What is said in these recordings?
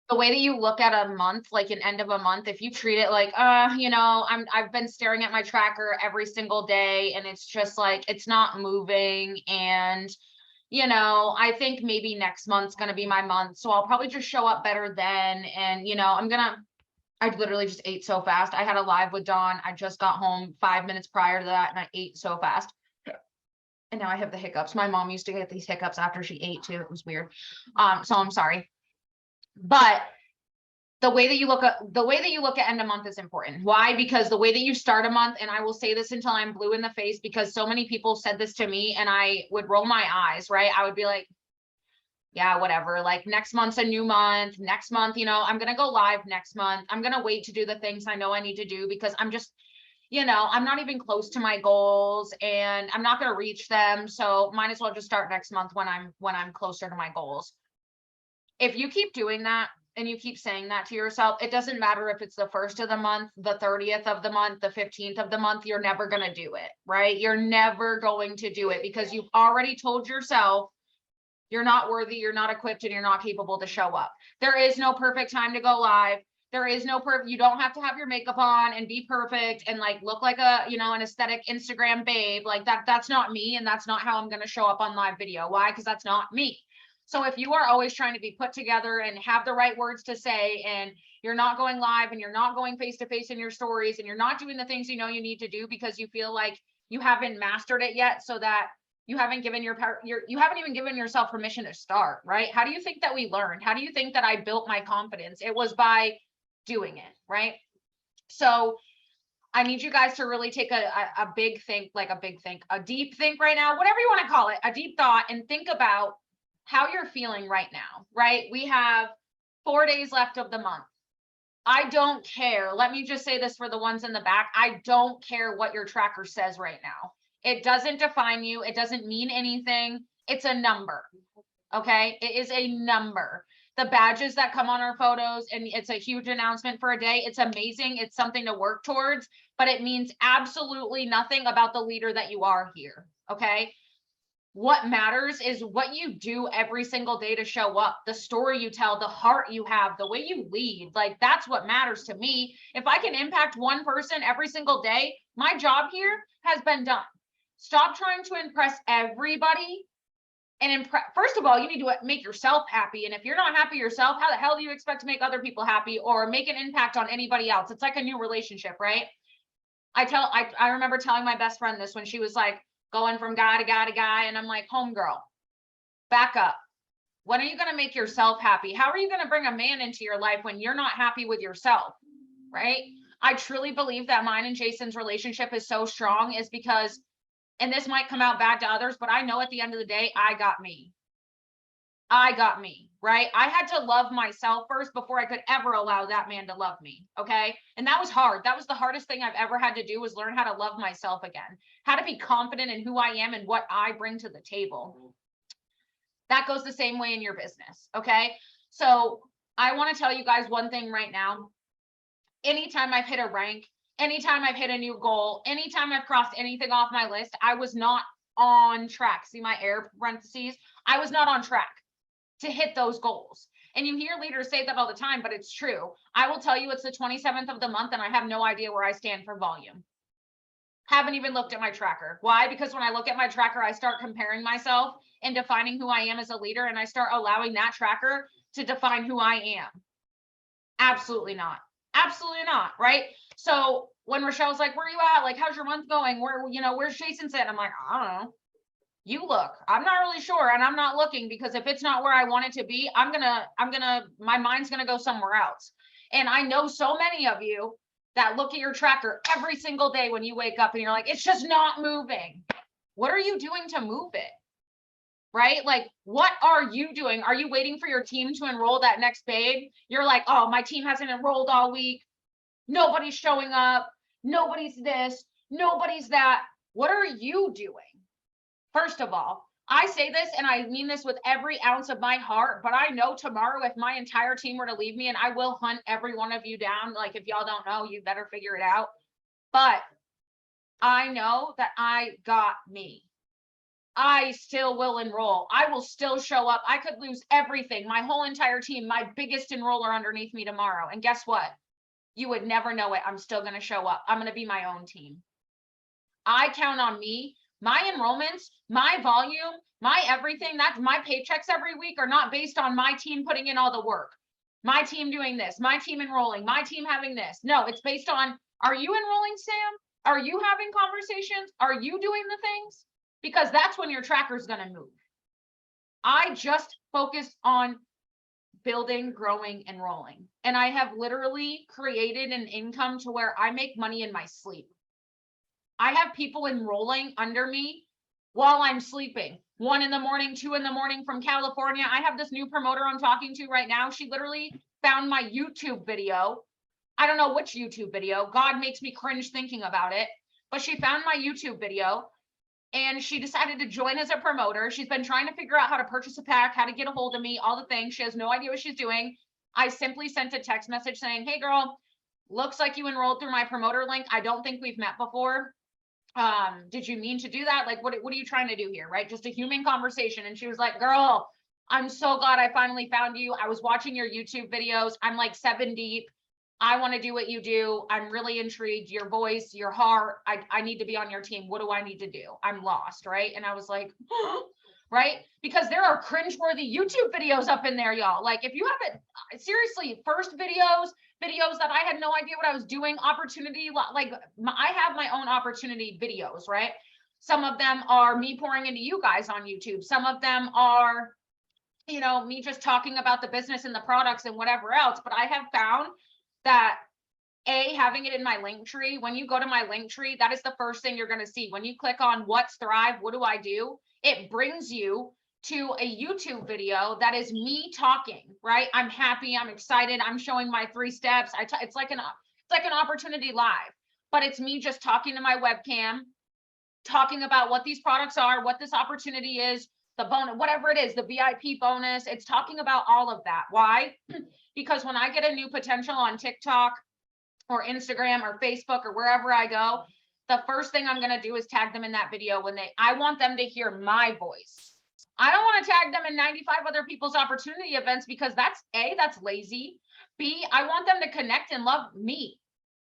The way that you look at a month, like an end of a month, if you treat it like, I've been staring at my tracker every single day and it's just like it's not moving. And I think maybe next month's gonna be my month. So I'll probably just show up better then. And I literally just ate so fast. I had a live with Dawn. I just got home 5 minutes prior to that and I ate so fast. And now I have the hiccups. My mom used to get these hiccups after she ate too. It was weird. So I'm sorry. But the way that you look at end of month is important. Why? Because the way that you start a month, and I will say this until I'm blue in the face, because so many people said this to me and I would roll my eyes, right? I would be like, yeah, whatever. Like next month's a new month. Next month, I'm going to go live next month. I'm going to wait to do the things I know I need to do because I'm not even close to my goals and I'm not going to reach them. So might as well just start next month when I'm closer to my goals. If you keep doing that and you keep saying that to yourself, it doesn't matter if it's the first of the month, the 30th of the month, the 15th of the month, you're never going to do it, right? You're never going to do it because you've already told yourself you're not worthy, you're not equipped, and you're not capable to show up. There is no perfect time to go live. There is no perfect, you don't have to have your makeup on and be perfect and like look like an aesthetic Instagram babe. Like that's not me. And that's not how I'm going to show up on live video. Why? Because that's not me. So if you are always trying to be put together and have the right words to say, and you're not going live and you're not going face to face in your stories and you're not doing the things you need to do because you feel like you haven't mastered it yet, so that you haven't given you haven't even given yourself permission to start, right? How do you think that we learned? How do you think that I built my confidence? It was by doing it, right? So I need you guys to really take a big think, a deep think right now, whatever you want to call it, a deep thought, and think about how you're feeling right now, right? We have 4 days left of the month. I don't care. Let me just say this for the ones in the back. I don't care what your tracker says right now. It doesn't define you. It doesn't mean anything. It's a number. Okay. It is a number. The badges that come on our photos, and it's a huge announcement for a day. It's amazing. It's something to work towards, but it means absolutely nothing about the leader that you are here. Okay. What matters is what you do every single day to show up, the story you tell, the heart you have, the way you lead. Like that's what matters to me. If I can impact one person every single day, my job here has been done. Stop trying to impress everybody and first of all, you need to make yourself happy. And if you're not happy yourself, how the hell do you expect to make other people happy or make an impact on anybody else? It's like a new relationship, right? I remember telling my best friend this when she was like going from guy to guy to guy. And I'm like, homegirl, back up. When are you going to make yourself happy? How are you going to bring a man into your life when you're not happy with yourself? Right? I truly believe that mine and Jason's relationship is so strong is because, and this might come out bad to others, but I know at the end of the day, I got me. Right? I had to love myself first before I could ever allow that man to love me. Okay. And that was hard. That was the hardest thing I've ever had to do, was learn how to love myself again, how to be confident in who I am and what I bring to the table. That goes the same way in your business. Okay. So I want to tell you guys one thing right now. Anytime I've hit a rank, anytime I've hit a new goal, anytime I've crossed anything off my list, I was not on track. See my air parentheses? I was not on track to hit those goals. And you hear leaders say that all the time, but it's true. I will tell you it's the 27th of the month and I have no idea where I stand for volume. Haven't even looked at my tracker. Why? Because when I look at my tracker, I start comparing myself and defining who I am as a leader, and I start allowing that tracker to define who I am. Absolutely not. Absolutely not. Right? So when Rochelle's like, where are you at? Like, how's your month going? Where's Jason sitting? I'm like, I don't know. You look. I'm not really sure, and I'm not looking, because if it's not where I want it to be, my mind's gonna go somewhere else. And I know so many of you that look at your tracker every single day when you wake up and you're like, it's just not moving. What are you doing to move it? Right? Like, what are you doing? Are you waiting for your team to enroll that next babe? You're like, oh, my team hasn't enrolled all week. Nobody's showing up. Nobody's this, nobody's that. What are you doing? First of all, I say this and I mean this with every ounce of my heart, but I know tomorrow if my entire team were to leave me, and I will hunt every one of you down. Like, if y'all don't know, you better figure it out. But I know that I got me. I still will enroll. I will still show up. I could lose everything, my whole entire team, my biggest enroller underneath me tomorrow. And guess what? You would never know it. I'm still going to show up. I'm going to be my own team. I count on me. My enrollments, my volume, my everything, that's my paychecks every week are not based on my team putting in all the work. My team doing this, my team enrolling, my team having this. No, it's based on, are you enrolling, Sam? Are you having conversations? Are you doing the things? Because that's when your tracker is going to move. I just focus on building, growing, enrolling. And I have literally created an income to where I make money in my sleep. I have people enrolling under me while I'm sleeping. 1 in the morning, 2 in the morning from California. I have this new promoter I'm talking to right now. She literally found my YouTube video. I don't know which YouTube video. God makes me cringe thinking about it. But she found my YouTube video and she decided to join as a promoter. She's been trying to figure out how to purchase a pack, how to get a hold of me, all the things. She has no idea what she's doing. I simply sent a text message saying, hey girl, looks like you enrolled through my promoter link. I don't think we've met before. Did you mean to do that? Like, what are you trying to do here? Right? Just a human conversation. And she was like, girl, I'm so glad I finally found you. I was watching your YouTube videos. I'm like 7 deep. I want to do what you do. I'm really intrigued. Your voice, your heart. I need to be on your team. What do I need to do? I'm lost. Right. And I was like, right? Because there are cringeworthy YouTube videos up in there, y'all. Like if you haven't, seriously, first videos that I had no idea what I was doing, opportunity, like I have my own opportunity videos, right? Some of them are me pouring into you guys on YouTube. Some of them are, you know, me just talking about the business and the products and whatever else. But I have found that having it in my link tree, when you go to my link tree, that is the first thing you're going to see. When you click on what's Thrive, what do I do? It brings you to a YouTube video that is me talking, right? I'm happy, I'm excited, I'm showing my 3 steps. It's like an opportunity live, but it's me just talking to my webcam, talking about what these products are, what this opportunity is, the bonus, whatever it is, the VIP bonus. It's talking about all of that. Why? Because when I get a new potential on TikTok or Instagram or Facebook or wherever I go, the first thing I'm going to do is tag them in that video I want them to hear my voice. I don't want to tag them in 95 other people's opportunity events because that's lazy. B, I want them to connect and love me,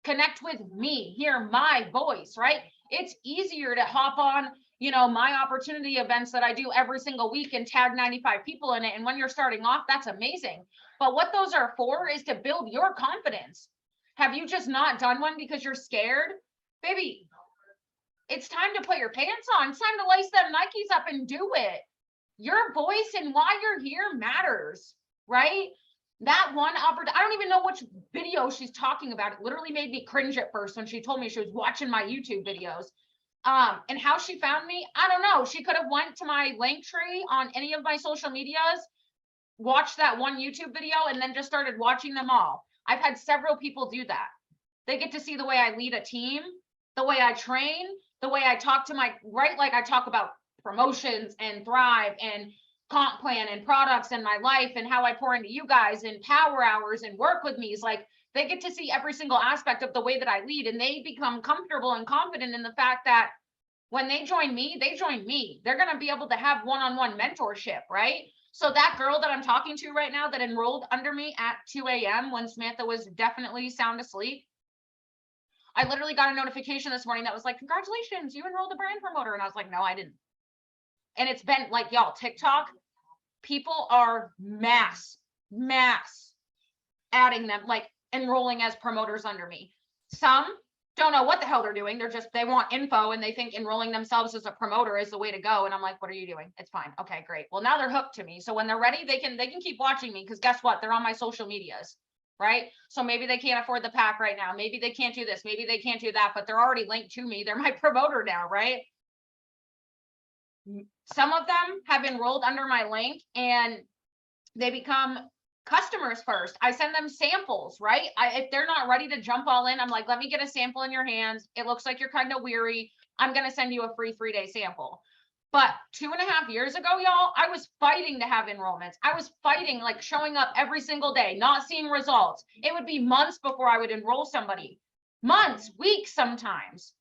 connect with me, hear my voice, right? It's easier to hop on, you know, my opportunity events that I do every single week and tag 95 people in it. And when you're starting off, that's amazing. But what those are for is to build your confidence. Have you just not done one because you're scared? Baby, it's time to put your pants on. It's time to lace them Nikes up and do it. Your voice and why you're here matters, right? That one opportunity, I don't even know which video she's talking about. It literally made me cringe at first when she told me she was watching my YouTube videos. And how she found me, I don't know. She could have went to my link tree on any of my social medias, watched that one YouTube video, and then just started watching them all. I've had several people do that. They get to see the way I lead a team, the way I train, the way I talk to like I talk about promotions and Thrive and comp plan and products and my life and how I pour into you guys and power hours and work with me. Is like they get to see every single aspect of the way that I lead, and they become comfortable and confident in the fact that when they join me, They're going to be able to have one-on-one mentorship, right? So that girl that I'm talking to right now that enrolled under me at 2 a.m. when Samantha was definitely sound asleep, I literally got a notification this morning that was like, congratulations, you enrolled a brand promoter. And I was like, no, I didn't. And it's been like, y'all, TikTok, people are mass adding them, like enrolling as promoters under me. Some don't know what the hell they're doing. They want info and they think enrolling themselves as a promoter is the way to go. And I'm like, what are you doing? It's fine. Okay, great. Well, now they're hooked to me. So when they're ready, they can keep watching me because guess what? They're on my social medias, right? So maybe they can't afford the pack right now. Maybe they can't do this. Maybe they can't do that, but they're already linked to me. They're my promoter now, right? Some of them have enrolled under my link and they become customers first. I send them samples, right? If they're not ready to jump all in, I'm like, let me get a sample in your hands. It looks like you're kind of weary. I'm going to send you a free 3-day sample. But 2.5 years ago, y'all, I was fighting to have enrollments. I was fighting, like showing up every single day, not seeing results. It would be months before I would enroll somebody. Months, weeks sometimes.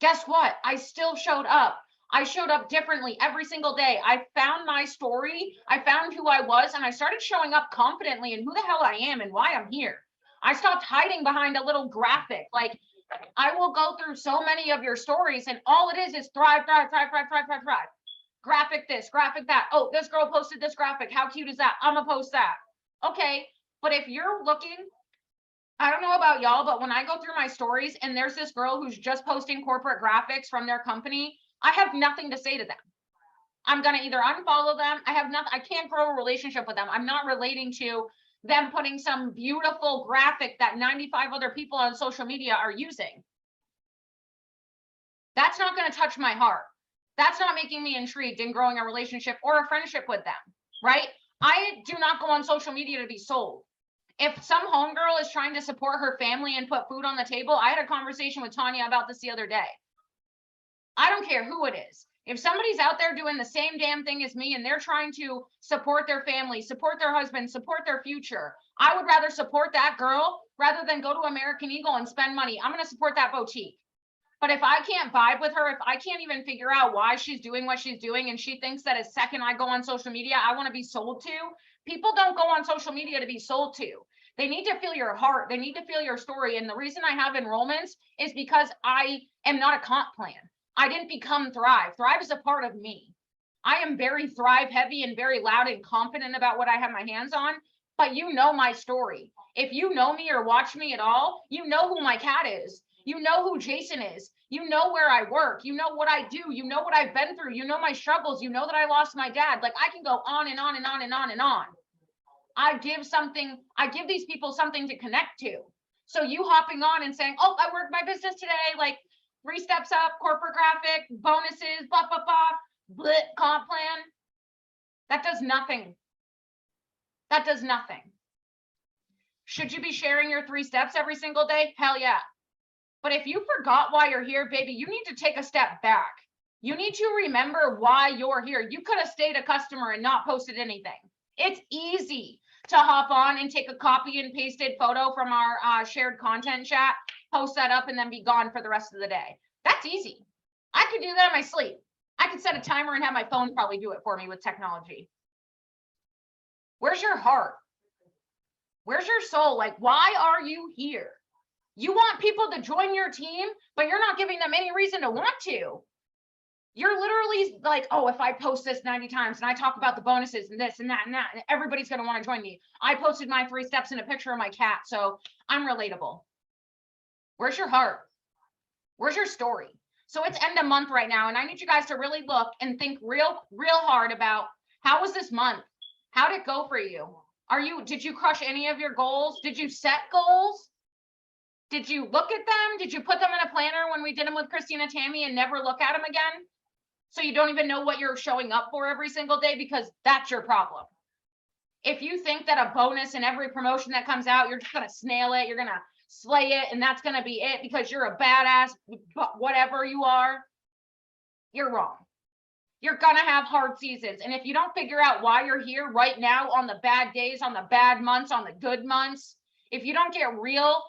Guess what? I still showed up. I showed up differently every single day. I found my story. I found who I was, and I started showing up confidently in who the hell I am and why I'm here. I stopped hiding behind a little graphic. Like, I will go through so many of your stories, and all it is thrive, thrive, thrive, thrive, thrive, thrive, thrive. Graphic this, graphic that. Oh, this girl posted this graphic. How cute is that? I'm gonna post that. Okay, but if you're looking, I don't know about y'all, but when I go through my stories and there's this girl who's just posting corporate graphics from their company, I have nothing to say to them. I'm going to either unfollow them. I can't grow a relationship with them. I'm not relating to them putting some beautiful graphic that 95 other people on social media are using. That's not going to touch my heart. That's not making me intrigued in growing a relationship or a friendship with them, right? I do not go on social media to be sold. If some homegirl is trying to support her family and put food on the table, I had a conversation with Tanya about this the other day. I don't care who it is. If somebody's out there doing the same damn thing as me and they're trying to support their family, support their husband, support their future, I would rather support that girl rather than go to American Eagle and spend money. I'm going to support that boutique. But if I can't vibe with her, if I can't even figure out why she's doing what she's doing, and she thinks that a second I go on social media, I want to be sold to, people don't go on social media to be sold to. They need to feel your heart. They need to feel your story. And the reason I have enrollments is because I am not a comp plan. I didn't become Thrive. Thrive is a part of me. I am very Thrive heavy and very loud and confident about what I have my hands on, but you know my story. If you know me or watch me at all, you know who my cat is. You know who Jason is. You know where I work. You know what I do. You know what I've been through. You know my struggles. You know that I lost my dad. Like, I can go on and on and on and on and on. I give these people something to connect to. So you hopping on and saying, oh, I worked my business today, like 3 steps up, corporate graphic, bonuses, blah, blah, blah, blah, comp plan. That does nothing. That does nothing. Should you be sharing your 3 steps every single day? Hell yeah. But if you forgot why you're here, baby, you need to take a step back. You need to remember why you're here. You could have stayed a customer and not posted anything. It's easy to hop on and take a copy and pasted photo from our shared content chat, post that up, and then be gone for the rest of the day. That's easy. I could do that in my sleep. I could set a timer and have my phone probably do it for me with technology. Where's your heart? Where's your soul? Like, why are you here? You want people to join your team, but you're not giving them any reason to want to. You're literally like, oh, if I post this 90 times and I talk about the bonuses and this and that, and everybody's going to want to join me. I posted my 3 steps in a picture of my cat, so I'm relatable. Where's your heart? Where's your story? So it's end of month right now, and I need you guys to really look and think real hard about, how was this month? How did it go for you? Did you crush any of your goals? Did you set goals? Did you look at them? Did you put them in a planner when we did them with Christina Tammy and never look at them again? So you don't even know what you're showing up for every single day, because that's your problem. If you think that a bonus in every promotion that comes out, you're just going to snail it, you're going to slay it, and that's going to be it because you're a badass, whatever you are, you're wrong. You're going to have hard seasons. And if you don't figure out why you're here right now, on the bad days, on the bad months, on the good months, if you don't get real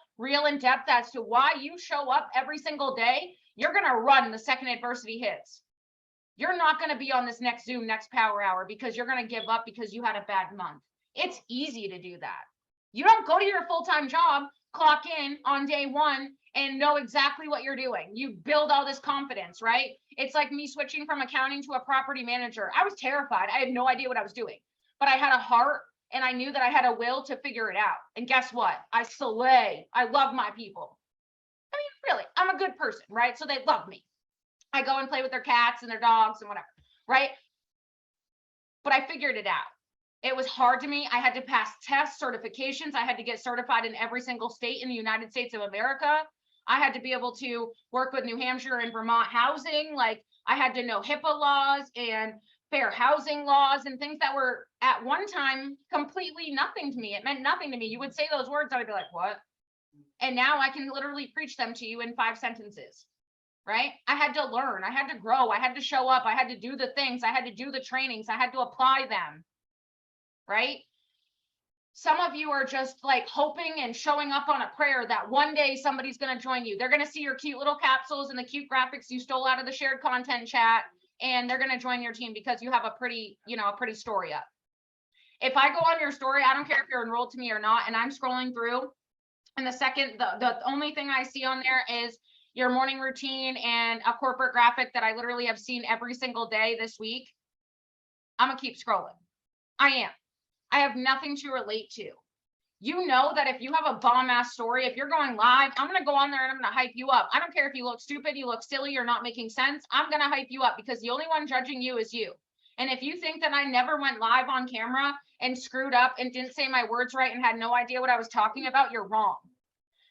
in depth as to why you show up every single day, you're going to run the second adversity hits. You're not going to be on this next Zoom, next power hour, because you're going to give up because you had a bad month. It's easy to do that. You don't go to your full-time job, clock in on day 1 and know exactly what you're doing. You build all this confidence, right? It's like me switching from accounting to a property manager. I was terrified. I had no idea what I was doing, but I had a heart and I knew that I had a will to figure it out. And guess what? I slay. I love my people. I mean, really, I'm a good person, right? So they love me. I go and play with their cats and their dogs and whatever, right? But I figured it out. It was hard to me. I had to pass tests, certifications. I had to get certified in every single state in the United States of America. I had to be able to work with New Hampshire and Vermont housing. Like, I had to know HIPAA laws and fair housing laws and things that were at one time completely nothing to me. It meant nothing to me. You would say those words, I'd be like, what? And now I can literally preach them to you in 5 sentences. Right? I had to learn, I had to grow, I had to show up, I had to do the things, I had to do the trainings, I had to apply them, right? Some of you are just like hoping and showing up on a prayer that one day somebody's going to join you. They're going to see your cute little capsules and the cute graphics you stole out of the shared content chat, and they're going to join your team because you have a pretty, a pretty story up. If I go on your story, I don't care if you're enrolled to me or not, and I'm scrolling through, and the only thing I see on there is your morning routine and a corporate graphic that I literally have seen every single day this week, I'm gonna keep scrolling. I have nothing to relate to. You know that if you have a bomb ass story, if you're going live, I'm going to go on there and I'm going to hype you up. I don't care if you look stupid, you look silly, you're not making sense. I'm going to hype you up because the only one judging you is you. And if you think that I never went live on camera and screwed up and didn't say my words right and had no idea what I was talking about, you're wrong.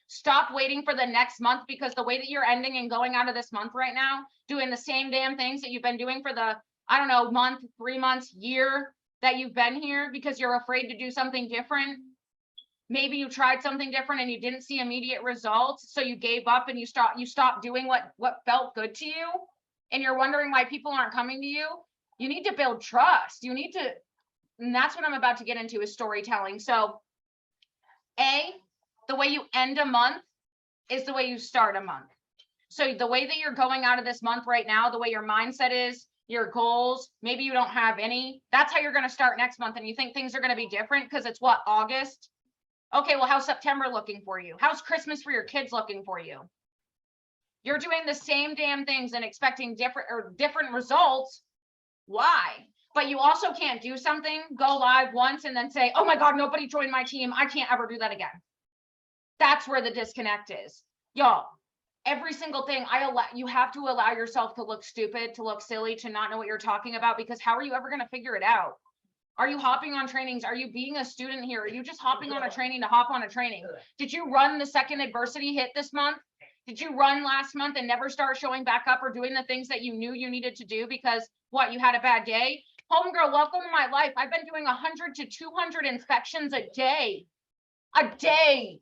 Stop waiting for the next month, because the way that you're ending and going out of this month right now, doing the same damn things that you've been doing for the, I don't know, month, 3 months, year that you've been here because you're afraid to do something different. Maybe you tried something different and you didn't see immediate results, so you gave up and you stopped doing what felt good to you, and you're wondering why people aren't coming to you. You need to build trust. You need to, and that's what I'm about to get into, is storytelling. So the way you end a month is the way you start a month. So the way that you're going out of this month right now, the way your mindset is, your goals, maybe you don't have any, that's how you're going to start next month. And you think things are going to be different because it's what, August? Okay, well, how's September looking for you? How's Christmas for your kids looking for you? You're doing the same damn things and expecting different results. Why? But you also can't do something, go live once and then say, oh my God, nobody joined my team, I can't ever do that again. That's where the disconnect is. Y'all, every single thing you have to allow yourself to look stupid, to look silly, to not know what you're talking about, because how are you ever going to figure it out? Are you hopping on trainings? Are you being a student here? Are you just hopping on a training to hop on a training? Did you run the second adversity hit this month? Did you run last month and never start showing back up or doing the things that you knew you needed to do because what, you had a bad day? Homegirl, welcome to my life. I've been doing 100 to 200 inspections a day. A day.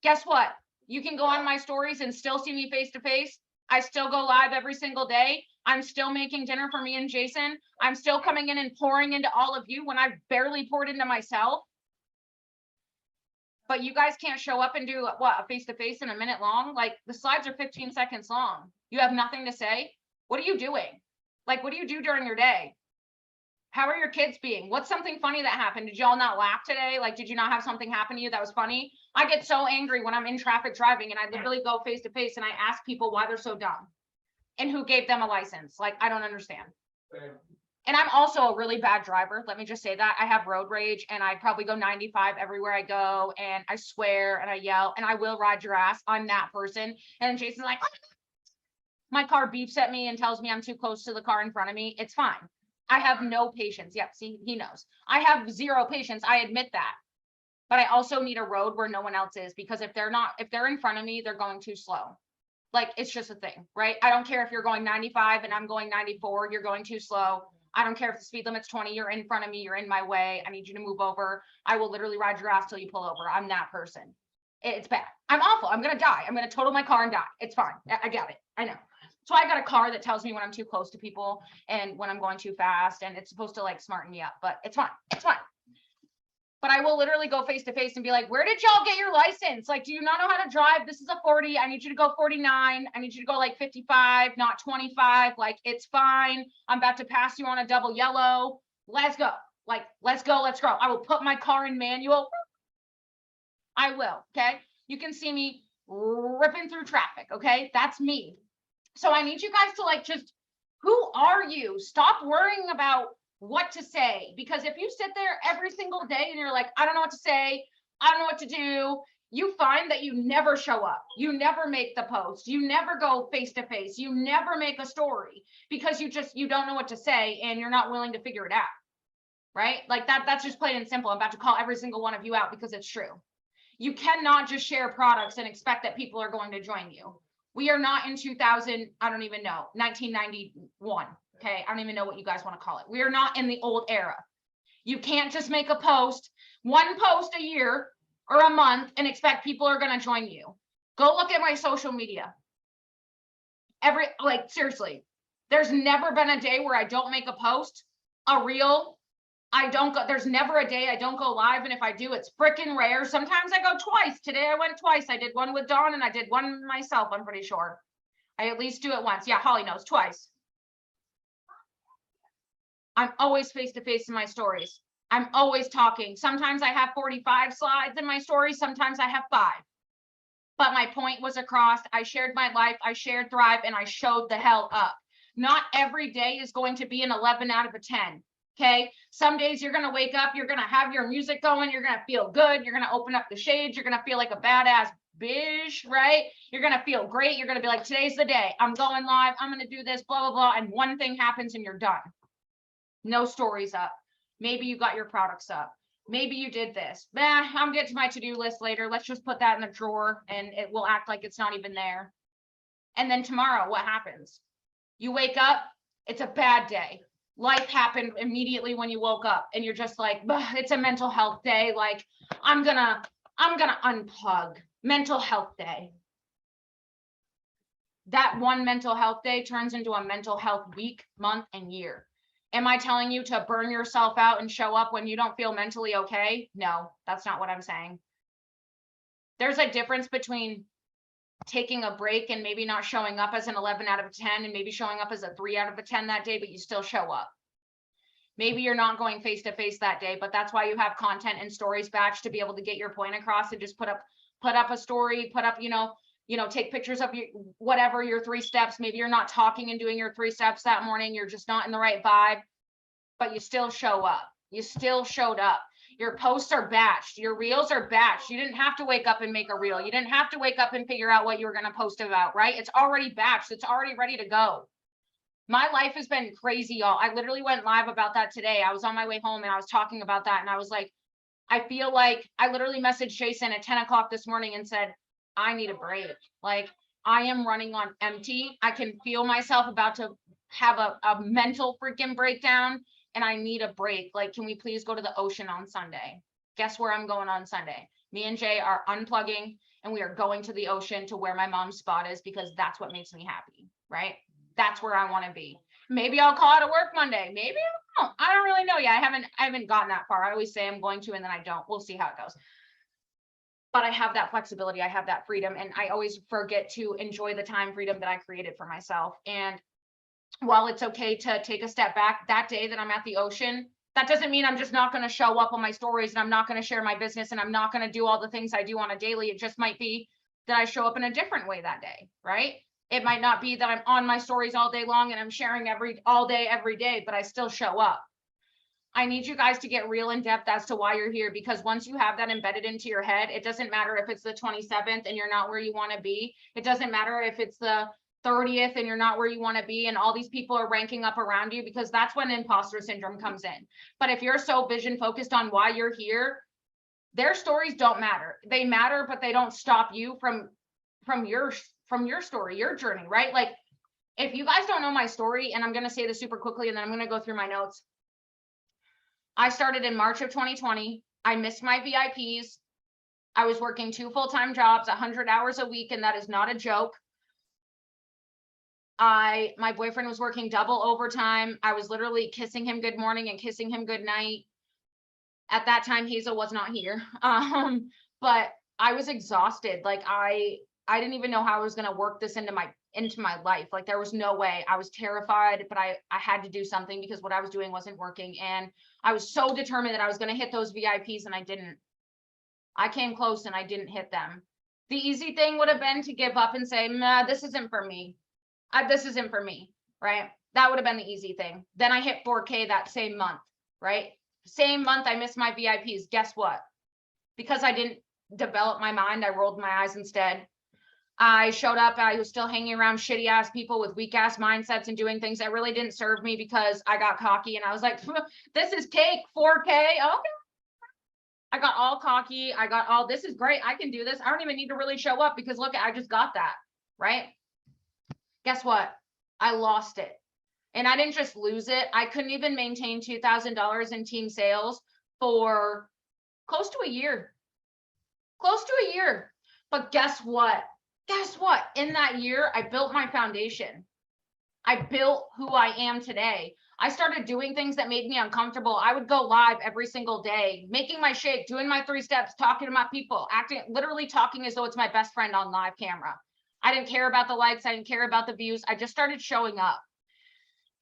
Guess what? You can go on my stories and still see me face to face. I still go live every single day. I'm still making dinner for me and Jason. I'm still coming in and pouring into all of you when I've barely poured into myself. But you guys can't show up and do what, a face-to-face in a minute long? Like, the slides are 15 seconds long. You have nothing to say. What are you doing? Like, what do you do during your day? How are your kids being? What's something funny that happened? Did y'all not laugh today? Like, did you not have something happen to you that was funny? I get so angry when I'm in traffic driving and I literally go face to face and I ask people why they're so dumb and who gave them a license. Like, I don't understand. And I'm also a really bad driver. Let me just say that. I have road rage and I probably go 95 everywhere I go, and I swear and I yell and I will ride your ass. I'm that person. And Jason's like, my car beeps at me and tells me I'm too close to the car in front of me. It's fine. I have no patience. Yep, see, he knows. I have zero patience. I admit that. But I also need a road where no one else is, because if they're in front of me, they're going too slow. Like, it's just a thing, right? I don't care if you're going 95 and I'm going 94, you're going too slow. I don't care if the speed limit's 20, you're in front of me, you're in my way. I need you to move over. I will literally ride your ass till you pull over. I'm that person. It's bad. I'm awful. I'm going to die. I'm going to total my car and die. It's fine. I get it. I know. So I got a car that tells me when I'm too close to people and when I'm going too fast, and it's supposed to like smarten me up, but it's fine. It's fine. But I will literally go face to face and be like, where did y'all get your license? Like, do you not know how to drive? This is a 40. I need you to go 49. I need you to go like 55, not 25. Like, it's fine. I'm about to pass you on a double yellow. Let's go. Like, let's go. Let's go. I will put my car in manual. I will. Okay. You can see me ripping through traffic. Okay. That's me. So I need you guys to like, just, who are you? Stop worrying about what to say, because if you sit there every single day and you're like, I don't know what to say, I don't know what to do, you find that you never show up, you never make the post, you never go face to face, you never make a story, because you don't know what to say and you're not willing to figure it out, right? Like that's just plain and simple. I'm about to call every single one of you out because it's true. You cannot just share products and expect that people are going to join you. We are not in 2000, I don't even know, 1991. Okay, I don't even know what you guys want to call it. We are not in the old era. You can't just make a post, one post a year or a month, and expect people are going to join you. Go look at my social media. Seriously, there's never been a day where I don't make a post, a reel. There's never a day I don't go live. And if I do, it's freaking rare. Sometimes I go twice. Today I went twice. I did one with Dawn and I did one myself, I'm pretty sure. I at least do it once. Yeah, Holly knows, twice. I'm always face to face in my stories. I'm always talking. Sometimes I have 45 slides in my story. Sometimes I have 5. But my point was across. I shared my life. I shared Thrive, and I showed the hell up. Not every day is going to be an 11 out of a 10. Okay. Some days you're going to wake up, you're going to have your music going, you're going to feel good, you're going to open up the shades, you're going to feel like a badass bitch, right? You're going to feel great. You're going to be like, today's the day. I'm going live. I'm going to do this, blah, blah, blah. And one thing happens and you're done. No stories up. Maybe you got your products up. Maybe you did this. I'm getting to my to-do list later. Let's just put that in the drawer and it will act like it's not even there. And then tomorrow, what happens? You wake up, it's a bad day. Life happened immediately when you woke up and you're just like, it's a mental health day. Like, I'm gonna unplug. Mental health day. That one mental health day turns into a mental health week, month, and year. Am I telling you to burn yourself out and show up when you don't feel mentally okay? No, that's not what I'm saying. There's a difference between taking a break and maybe not showing up as an 11 out of 10 and maybe showing up as a 3 out of 10 that day, but you still show up. Maybe you're not going face to face that day, but that's why you have content and stories batch to be able to get your point across and just put up a story, put up, take pictures of your, whatever, your 3 steps. Maybe you're not talking and doing your 3 steps that morning. You're just not in the right vibe, but you still show up. You still showed up. Your posts are batched. Your reels are batched. You didn't have to wake up and make a reel. You didn't have to wake up and figure out what you were going to post about, right? It's already batched. It's already ready to go. My life has been crazy, y'all. I literally went live about that today. I was on my way home and I was talking about that. And I was like, I feel like I literally messaged Jason at 10 o'clock this morning and said, I need a break. Like, I am running on empty. I can feel myself about to have a mental freaking breakdown. And I need a break. Like, can we please go to the ocean on Sunday? Guess where I'm going on Sunday? Me and Jay are unplugging and we are going to the ocean to where my mom's spot is because that's what makes me happy, right? That's where I want to be. Maybe I'll call out of work Monday. Maybe I won't. I don't really know yet. I haven't gotten that far. I always say I'm going to, and then I don't. We'll see how it goes. But I have that flexibility. I have that freedom. And I always forget to enjoy the time freedom that I created for myself. And while it's okay to take a step back, that day that I'm at the ocean, that doesn't mean I'm just not going to show up on my stories and I'm not going to share my business and I'm not going to do all the things I do on a daily. It just might be that I show up in a different way that day, right? It might not be that I'm on my stories all day long and I'm sharing all day, every day, but I still show up. I need you guys to get real in depth as to why you're here, because once you have that embedded into your head, it doesn't matter if it's the 27th and you're not where you want to be. It doesn't matter if it's the 30th and you're not where you want to be and all these people are ranking up around you, because that's when imposter syndrome comes in. But if you're so vision focused on why you're here, their stories don't matter. They matter, but they don't stop you from your story, your journey, right? Like, if you guys don't know my story, and I'm going to say this super quickly and then I'm going to go through my notes. I started in March of 2020. I missed my VIPs. I was working 2 full-time jobs, 100 hours a week, and that is not a joke. My boyfriend was working double overtime. I was literally kissing him good morning and kissing him good night. At that time, Hazel was not here. But I was exhausted. Like, I didn't even know how I was going to work this into my life. Like, there was no way. I was terrified, but I had to do something because what I was doing wasn't working. And I was so determined that I was going to hit those VIPs, and I didn't. I came close and I didn't hit them. The easy thing would have been to give up and say, nah, this isn't for me. This isn't for me, right? That would have been the easy thing. Then I hit 4K that same month, right? Same month I missed my VIPs. Guess what? Because I didn't develop my mind, I rolled my eyes instead. I showed up, I was still hanging around shitty ass people with weak ass mindsets and doing things that really didn't serve me because I got cocky and I was like, this is cake, 4K, okay. I got all cocky. I got all, this is great. I can do this. I don't even need to really show up because look, I just got that, right? Guess what? I lost it. And I didn't just lose it. I couldn't even maintain $2,000 in team sales for close to a year. Close to a year. But guess what? Guess what? In that year, I built my foundation. I built who I am today. I started doing things that made me uncomfortable. I would go live every single day, making my shake, doing my 3 steps, talking to my people, literally talking as though it's my best friend on live camera. I didn't care about the likes. I didn't care about the views. I just started showing up.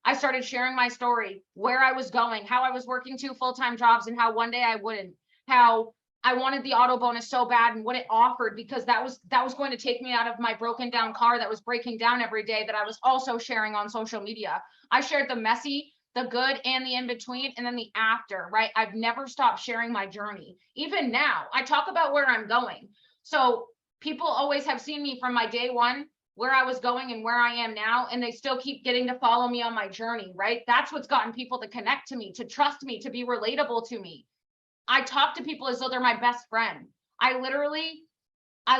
I started sharing my story, where I was going, how I was working 2 full-time jobs and how one day I wouldn't, how I wanted the auto bonus so bad and what it offered, because that was going to take me out of my broken down car that was breaking down every day, that I was also sharing on social media. I shared the messy, the good, and the in between, and then the after, right? I've never stopped sharing my journey. Even now, I talk about where I'm going. So people always have seen me from my day one, where I was going and where I am now, and they still keep getting to follow me on my journey, right? That's what's gotten people to connect to me, to trust me, to be relatable to me. I talk to people as though they're my best friend. I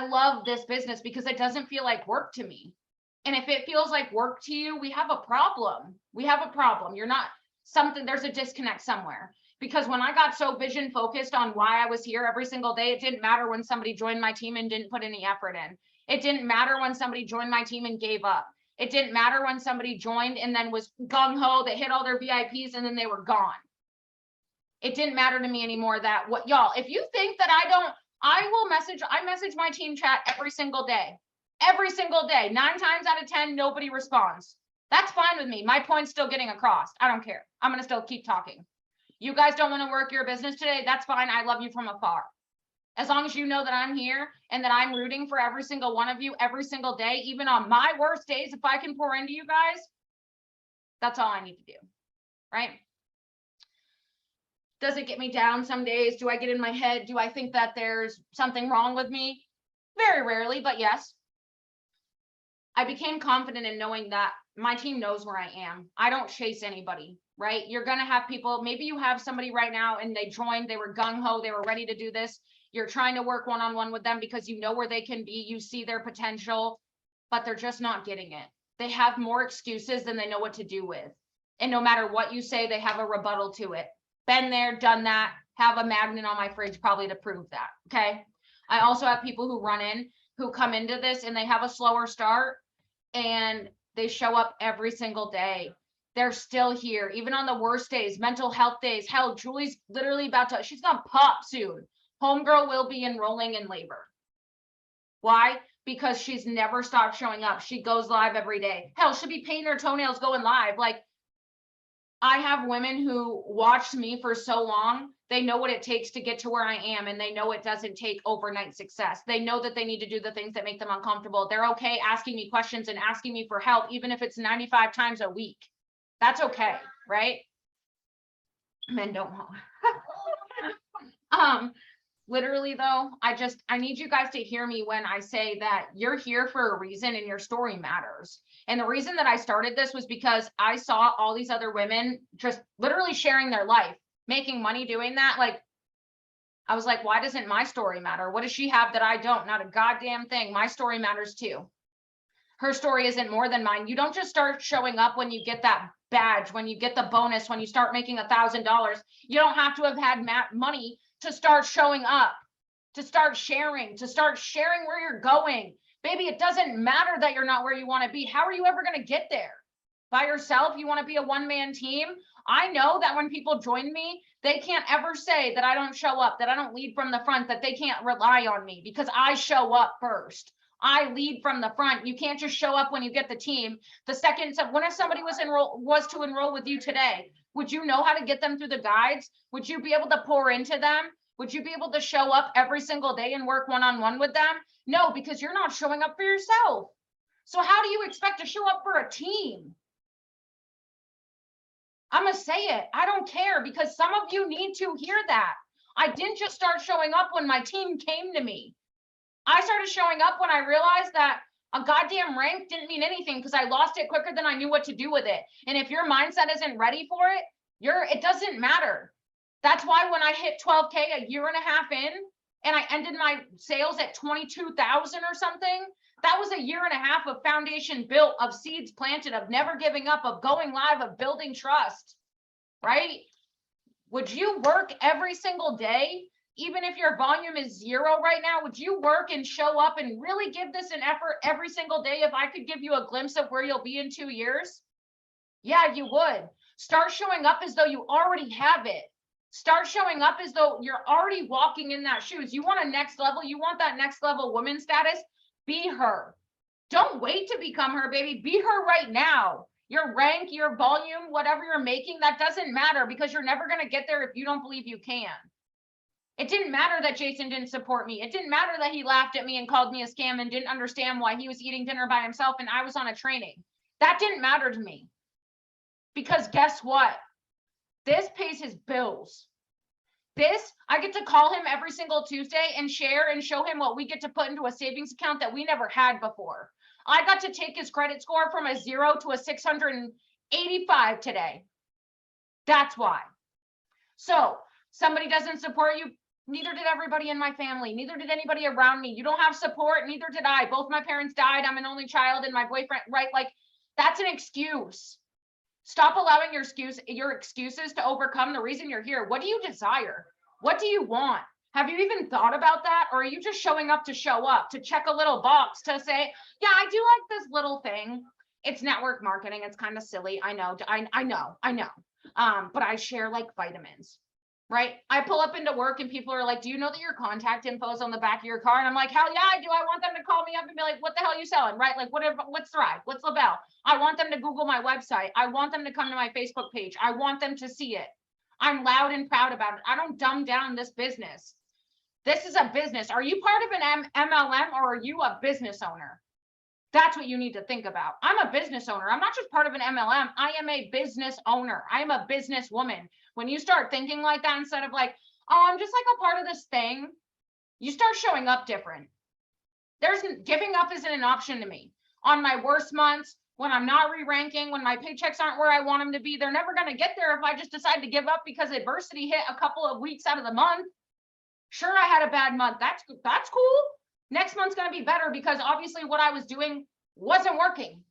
love this business because it doesn't feel like work to me. And if it feels like work to you, we have a problem. We have a problem. You're not something, there's a disconnect somewhere. Because when I got so vision focused on why I was here every single day, it didn't matter when somebody joined my team and didn't put any effort in. It didn't matter when somebody joined my team and gave up. It didn't matter when somebody joined and then was gung-ho, they hit all their VIPs and then they were gone. It didn't matter to me anymore that what y'all, if you think that I message my team chat every single day. 9 times out of 10, nobody responds. That's fine with me. My point's still getting across. I don't care. I'm going to still keep talking. You guys don't want to work your business today. That's fine. I love you from afar. As long as you know that I'm here and that I'm rooting for every single one of you every single day, even on my worst days, if I can pour into you guys, that's all I need to do. Right? Does it get me down some days? Do I get in my head? Do I think that there's something wrong with me? Very rarely, but yes. I became confident in knowing that my team knows where I am. I don't chase anybody, right? You're going to have people, maybe you have somebody right now and they joined, they were gung-ho, they were ready to do this. You're trying to work one-on-one with them because you know where they can be, you see their potential, but they're just not getting it. They have more excuses than they know what to do with. And no matter what you say, they have a rebuttal to it. Been there, done that, have a magnet on my fridge probably to prove that, okay? I also have people who come into this and they have a slower start and they show up every single day. They're still here, even on the worst days, mental health days. Hell, Julie's literally about to, she's gonna pop soon. Homegirl will be enrolling in labor. Why? Because she's never stopped showing up. She goes live every day. Hell, she'll be painting her toenails going live. Like, I have women who watched me for so long, they know what it takes to get to where I am, and they know it doesn't take overnight success. They know that they need to do the things that make them uncomfortable. They're okay asking me questions and asking me for help, even if it's 95 times a week. That's okay, right? Men don't. Literally though, I need you guys to hear me when I say that you're here for a reason and your story matters. And the reason that I started this was because I saw all these other women just literally sharing their life, making money doing that. Like, I was like, why doesn't my story matter? What does she have that I don't? Not a goddamn thing. My story matters too. Her story isn't more than mine. You don't just start showing up when you get that badge, when you get the bonus, when you start making $1,000. You don't have to have had money to start showing up, to start sharing where you're going. Baby, it doesn't matter that you're not where you want to be. How are you ever going to get there? By yourself? You want to be a one-man team? I know that when people join me, they can't ever say that I don't show up, that I don't lead from the front, that they can't rely on me because I show up first. I lead from the front. You can't just show up when you get the team. The second, when if somebody was to enroll with you today, would you know how to get them through the guides? Would you be able to pour into them? Would you be able to show up every single day and work one-on-one with them? No, because you're not showing up for yourself. So how do you expect to show up for a team? I'm going to say it. I don't care, because some of you need to hear that. I didn't just start showing up when my team came to me. I started showing up when I realized that a goddamn rank didn't mean anything because I lost it quicker than I knew what to do with it. And if your mindset isn't ready for it, it doesn't matter. That's why when I hit 12K a year and a half in, and I ended my sales at 22,000 or something, that was a year and a half of foundation built, of seeds planted, of never giving up, of going live, of building trust, right? Would you work every single day? Even if your volume is 0 right now, would you work and show up and really give this an effort every single day if I could give you a glimpse of where you'll be in 2 years? Yeah, you would. Start showing up as though you already have it. Start showing up as though you're already walking in that shoes. You want a next level, you want that next level woman status, be her. Don't wait to become her, baby. Be her right now. Your rank, your volume, whatever you're making, that doesn't matter because you're never going to get there if you don't believe you can. It didn't matter that Jason didn't support me. It didn't matter that he laughed at me and called me a scam and didn't understand why he was eating dinner by himself and I was on a training. That didn't matter to me. Because guess what? This pays his bills. This, I get to call him every single Tuesday and share and show him what we get to put into a savings account that we never had before. I got to take his credit score from a 0 to a 685 today. That's why. So somebody doesn't support you. Neither did everybody in my family. Neither did anybody around me. You don't have support. Neither did I. Both my parents died. I'm an only child and my boyfriend, right? Like, that's an excuse. Stop allowing your excuses to overcome the reason you're here. What do you desire? What do you want? Have you even thought about that? Or are you just showing up, to check a little box, to say, yeah, I do like this little thing. It's network marketing. It's kind of silly. I know. But I share like vitamins, right? I pull up into work and people are like, do you know that your contact info is on the back of your car? And I'm like, hell yeah, I do. I want them to call me up and be like, what the hell are you selling? Right? Like, what's Thrive? What's Lavelle? I want them to Google my website. I want them to come to my Facebook page. I want them to see it. I'm loud and proud about it. I don't dumb down this business. This is a business. Are you part of an MLM or are you a business owner? That's what you need to think about. I'm a business owner. I'm not just part of an MLM. I am a business owner. I am a business woman. When you start thinking like that, instead of like, oh, I'm just like a part of this thing, you start showing up different. Giving up isn't an option to me. On my worst months, when I'm not re-ranking, when my paychecks aren't where I want them to be, they're never going to get there if I just decide to give up because adversity hit a couple of weeks out of the month. Sure, I had a bad month. That's cool. Next month's going to be better because obviously what I was doing wasn't working.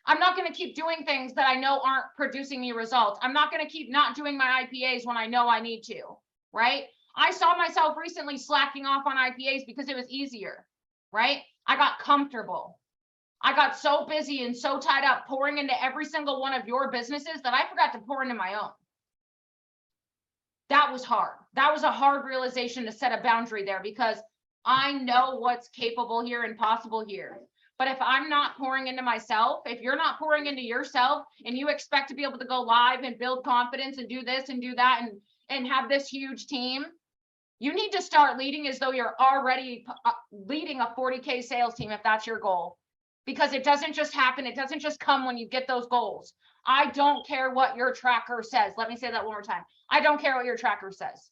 I'm not going to keep doing things that I know aren't producing me results. I'm not going to keep not doing my IPAs when I know I need to, right? I saw myself recently slacking off on IPAs because it was easier, right? I got comfortable. I got so busy and so tied up pouring into every single one of your businesses that I forgot to pour into my own. That was hard. That was a hard realization to set a boundary there because I know what's capable here and possible here. But if I'm not pouring into myself, if you're not pouring into yourself and you expect to be able to go live and build confidence and do this and do that and have this huge team, you need to start leading as though you're already leading a 40K sales team if that's your goal. Because it doesn't just happen. It doesn't just come when you get those goals. I don't care what your tracker says. Let me say that one more time. I don't care what your tracker says.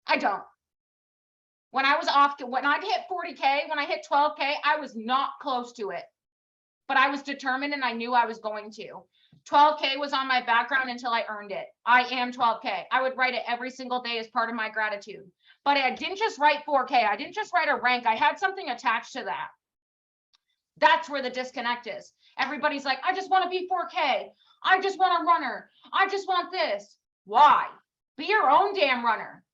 I don't. When I was off, when I hit 40K, when I hit 12K, I was not close to it. But I was determined and I knew I was going to. 12K was on my background until I earned it. I am 12K. I would write it every single day as part of my gratitude. But I didn't just write 4K. I didn't just write a rank. I had something attached to that. That's where the disconnect is. Everybody's like, I just want to be 4K. I just want a runner. I just want this. Why? Be your own damn runner.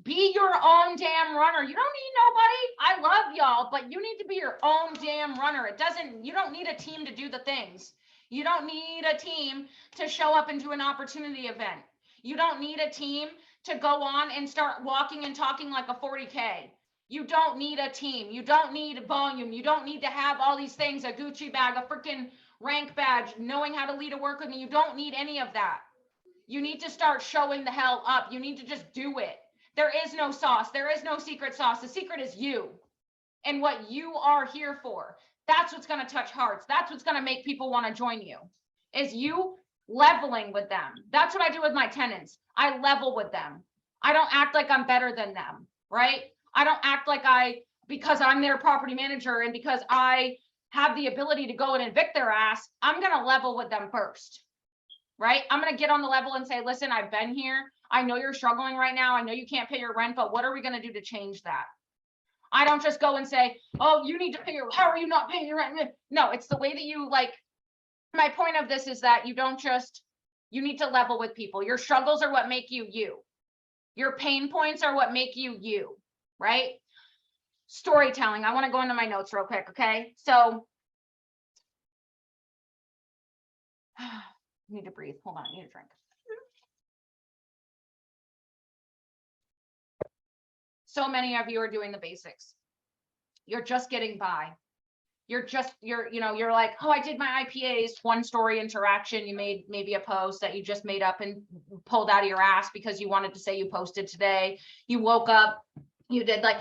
Be your own damn runner. You don't need nobody. I love y'all, but you need to be your own damn runner. You don't need a team to do the things. You don't need a team to show up and do an opportunity event. You don't need a team to go on and start walking and talking like a 40K. You don't need a team. You don't need volume. You don't need to have all these things, a Gucci bag, a freaking rank badge, knowing how to lead a work with me. You don't need any of that. You need to start showing the hell up. You need to just do it. There is no sauce. There is no secret sauce. The secret is you and what you are here for. That's what's going to touch hearts. That's what's going to make people want to join you, is you leveling with them. That's what I do with my tenants. I level with them. I don't act like I'm better than them, right? I don't act like because I'm their property manager and because I have the ability to go and evict their ass, I'm going to level with them first, right? I'm going to get on the level and say, listen, I've been here. I know you're struggling right now. I know you can't pay your rent, but what are we going to do to change that? I don't just go and say, oh, you need to pay how are you not paying your rent? No, it's the way that you my point of this is that you need to level with people. Your struggles are what make you you. Your pain points are what make you you, right? Storytelling. I want to go into my notes real quick. Okay. So I need to breathe. Hold on. I need a drink. So many of you are doing the basics. You're just getting by. you're like, oh, I did my IPAs, one story interaction. You made maybe a post that you just made up and pulled out of your ass because you wanted to say you posted today. You woke up, you did like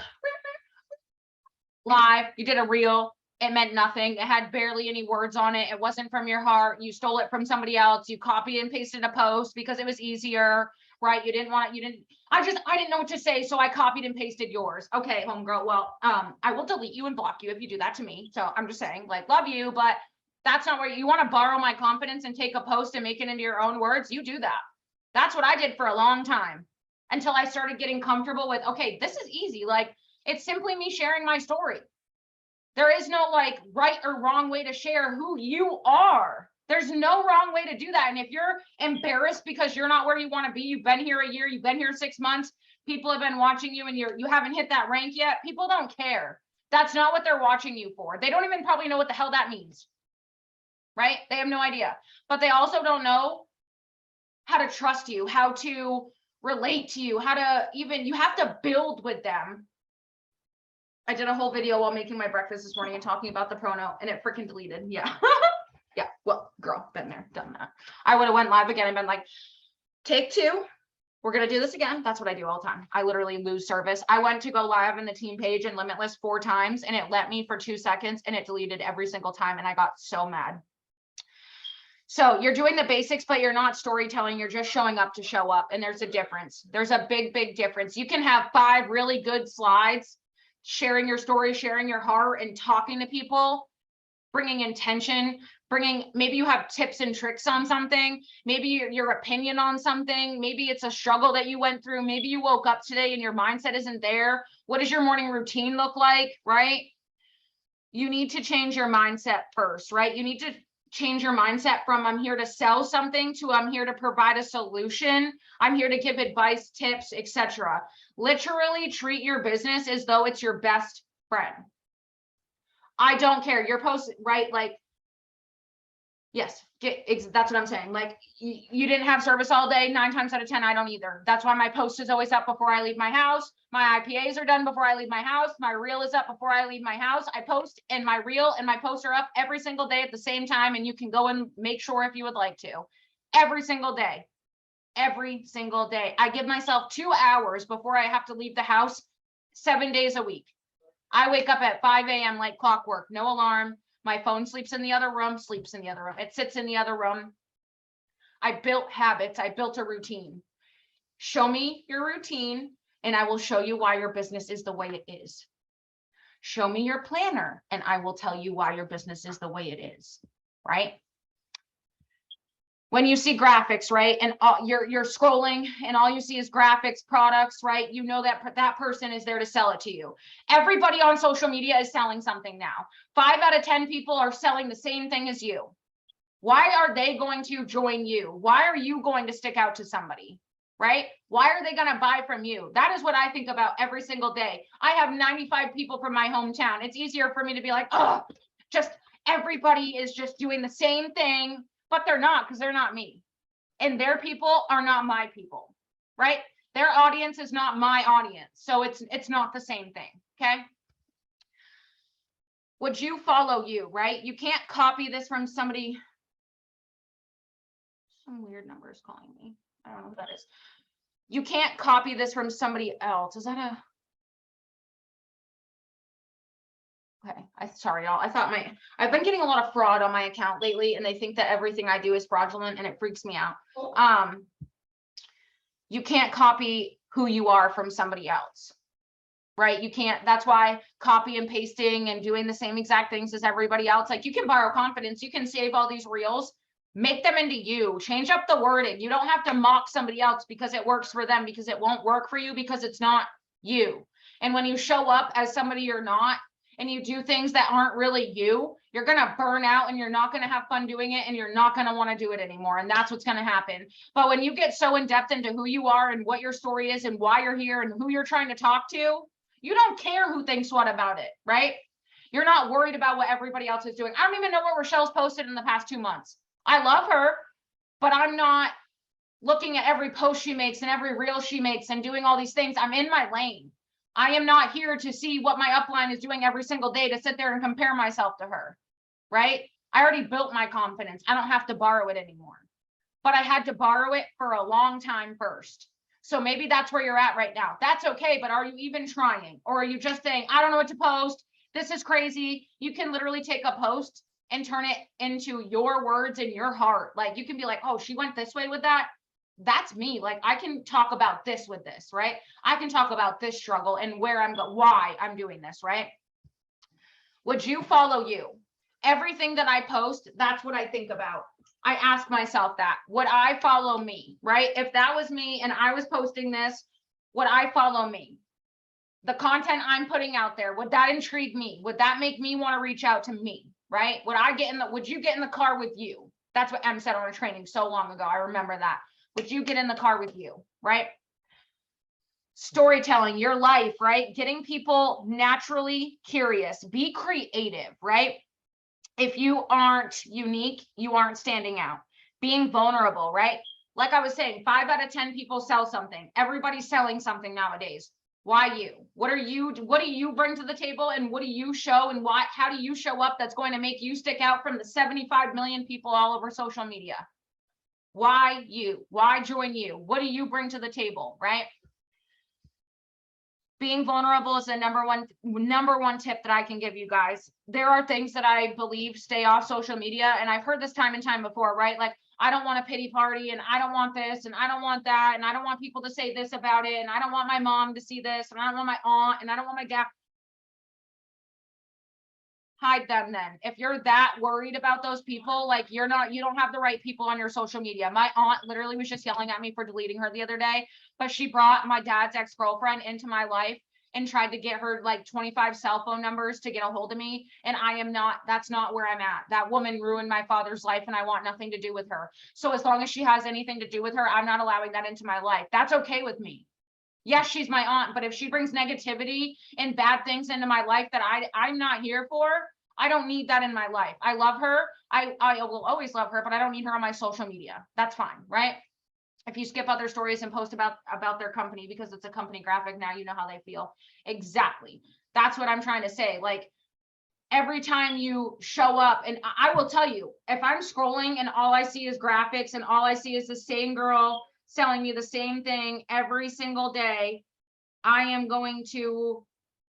live, you did a reel. It meant nothing. It had barely any words on it. It wasn't from your heart. You stole it from somebody else. You copied and pasted a post because it was easier, right? I didn't know what to say. So I copied and pasted yours. Okay, homegirl. Well, I will delete you and block you if you do that to me. So I'm just saying, like, love you, but that's not where you want to borrow my confidence and take a post and make it into your own words. You do that. That's what I did for a long time until I started getting comfortable with, okay, this is easy. Like, it's simply me sharing my story. There is no like right or wrong way to share who you are. There's no wrong way to do that. And if you're embarrassed because you're not where you want to be, you've been here a year, you've been here 6 months, people have been watching you and you haven't hit that rank yet, people don't care. That's not what they're watching you for. They don't even probably know what the hell that means, right? They have no idea, but they also don't know how to trust you, how to relate to you, you have to build with them. I did a whole video while making my breakfast this morning and talking about the prono, and it freaking deleted. Yeah. Yeah. Well, girl, been there, done that. I would have went live again and been like, take 2. We're going to do this again. That's what I do all the time. I literally lose service. I went to go live in the team page and Limitless 4 times, and it let me for 2 seconds and it deleted every single time. And I got so mad. So you're doing the basics, but you're not storytelling. You're just showing up to show up. And there's a difference. There's a big, big difference. You can have 5 really good slides, sharing your story, sharing your heart, and talking to people, bringing intention, maybe you have tips and tricks on something, maybe your opinion on something, maybe it's a struggle that you went through, maybe you woke up today and your mindset isn't there. What does your morning routine look like, right? You need to change your mindset first, right? You need to change your mindset from I'm here to sell something to I'm here to provide a solution. I'm here to give advice, tips, etc. Literally treat your business as though it's your best friend. I don't care. Your post, right? Like, yes, that's what I'm saying. Like, you didn't have service all day. 9 times out of 10, I don't either. That's why my post is always up before I leave my house. My IPAs are done before I leave my house. My reel is up before I leave my house. I post, and my reel and my post are up every single day at the same time. And you can go and make sure if you would like to. Every single day. Every single day. I give myself 2 hours before I have to leave the house 7 days a week. I wake up at 5 a.m. like clockwork, no alarm. My phone sleeps in the other room, It sits in the other room. I built habits. I built a routine. Show me your routine and I will show you why your business is the way it is. Show me your planner and I will tell you why your business is the way it is, right? When you see graphics, right, and you're scrolling and all you see is graphics, products, right, you know that person is there to sell it to you. Everybody on social media is selling something now. 5 out of 10 people are selling the same thing as you. Why are they going to join you? Why are you going to stick out to somebody, right? Why are they going to buy from you? That is what I think about every single day. I have 95 people from my hometown. It's easier for me to be like, oh, just everybody is just doing the same thing. But they're not, because they're not me. And their people are not my people, right? Their audience is not my audience. So it's not the same thing, okay? Would you follow you, right? You can't copy this from somebody. Some weird number is calling me. I don't know who that is. You can't copy this from somebody else. Is that a... Okay, sorry, y'all. I've been getting a lot of fraud on my account lately, and they think that everything I do is fraudulent, and it freaks me out. You can't copy who you are from somebody else, right? You can't. That's why copy and pasting and doing the same exact things as everybody else. Like, you can borrow confidence. You can save all these reels, make them into you, change up the wording. You don't have to mock somebody else because it works for them, because it won't work for you, because it's not you. And when you show up as somebody you're not, and you do things that aren't really you, you're going to burn out and you're not going to have fun doing it and you're not going to want to do it anymore. And that's what's going to happen. But when you get so in depth into who you are and what your story is and why you're here and who you're trying to talk to, you don't care who thinks what about it, right? You're not worried about what everybody else is doing. I don't even know what Rochelle's posted in the past 2 months. I love her, but I'm not looking at every post she makes and every reel she makes and doing all these things. I'm in my lane. I am not here to see what my upline is doing every single day to sit there and compare myself to her, right? I already built my confidence. I don't have to borrow it anymore. But I had to borrow it for a long time first. So maybe that's where you're at right now. That's okay, but are you even trying? Or are you just saying, I don't know what to post. This is crazy. You can literally take a post and turn it into your words and your heart. Like you can be like, oh, she went this way with that. That's me. Like I can talk about this with this, right? I can talk about this struggle and where I'm going, why I'm doing this, right? Would you follow you? Everything that I post, that's what I think about. I ask myself that. Would I follow me, right? If that was me and I was posting this, would I follow me? The content I'm putting out there, would that intrigue me? Would that make me want to reach out to me, right? Would you get in the car with you? That's what Em said on a training so long ago. I remember that. Would you get in the car with you, right? Storytelling, your life, right? Getting people naturally curious, be creative, right? If you aren't unique, you aren't standing out. Being vulnerable, right? Like I was saying, 5 out of 10 people sell something. Everybody's selling something nowadays. Why you? What do you bring to the table, and what do you show, and how do you show up that's going to make you stick out from the 75 million people all over social media? Why you? Why join you? What do you bring to the table, right? Being vulnerable is the number one tip that I can give you guys. There are things that I believe stay off social media, and I've heard this time and time before, right? Like, I don't want a pity party, and I don't want this, and I don't want that, and I don't want people to say this about it, and I don't want my mom to see this, and I don't want my aunt, and I don't want my dad. Hide them then. If you're that worried about those people, like you don't have the right people on your social media. My aunt literally was just yelling at me for deleting her the other day, but she brought my dad's ex-girlfriend into my life and tried to get her like 25 cell phone numbers to get a hold of me. And that's not where I'm at. That woman ruined my father's life, and I want nothing to do with her. So as long as she has anything to do with her, I'm not allowing that into my life. That's okay with me. Yes, she's my aunt, but if she brings negativity and bad things into my life that I'm not here for, I don't need that in my life. I love her. I will always love her, but I don't need her on my social media. That's fine, right? If you skip other stories and post about their company because it's a company graphic, now you know how they feel. Exactly. That's what I'm trying to say. Like, every time you show up, and I will tell you, if I'm scrolling and all I see is graphics and all I see is the same girl selling me the same thing every single day, I'm going to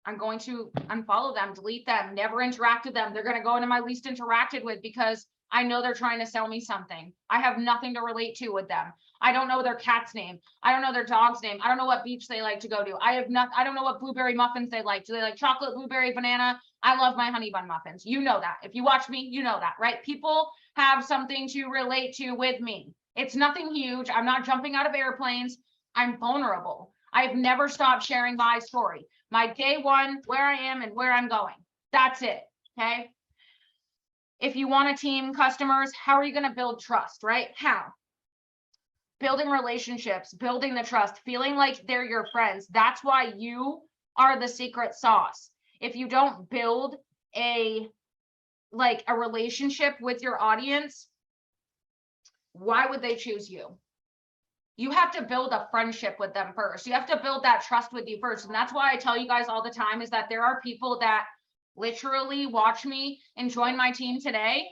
unfollow them, delete them, never interact with them. They're going to go into my least interacted with, because I know they're trying to sell me something. I have nothing to relate to with them. I don't know their cat's name. I don't know their dog's name. I don't know what beach they like to go to. I don't know what blueberry muffins they like. Do they like chocolate, blueberry, banana? I love my honey bun muffins. You know that. If you watch me, you know that, right? People have something to relate to with me. It's nothing huge. I'm not jumping out of airplanes. I'm vulnerable. I've never stopped sharing my story. My day one, where I am and where I'm going. That's it. Okay. If you want a team, customers, how are you going to build trust, right? How? Building relationships, building the trust, feeling like they're your friends. That's why you are the secret sauce. If you don't build a relationship with your audience, why would they choose you? You have to build a friendship with them first. You have to build that trust with you first. And that's why I tell you guys all the time is that there are people that literally watch me and join my team today.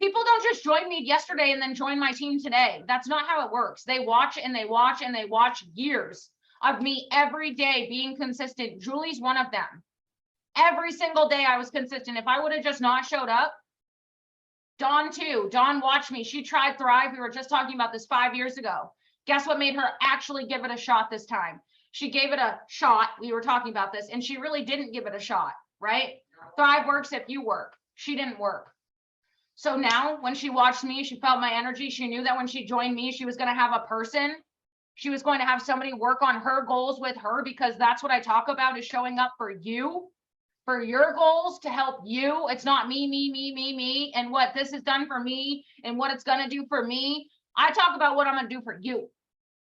People don't just join me yesterday and then join my team today. That's not how it works. They watch and they watch and they watch years of me every day being consistent. Julie's one of them. Every single day I was consistent. If I would have just not showed up, Dawn too. Dawn watched me. She tried Thrive. We were just talking about this 5 years ago. Guess what made her actually give it a shot this time? She gave it a shot. We were talking about this, and she really didn't give it a shot, right? Thrive works if you work. She didn't work. So now when she watched me, she felt my energy. She knew that when she joined me, she was going to have a person. She was going to have somebody work on her goals with her, because that's what I talk about, is showing up for you, for your goals, to help you. It's not me, and what this has done for me and what it's going to do for me. I talk about what I'm going to do for you.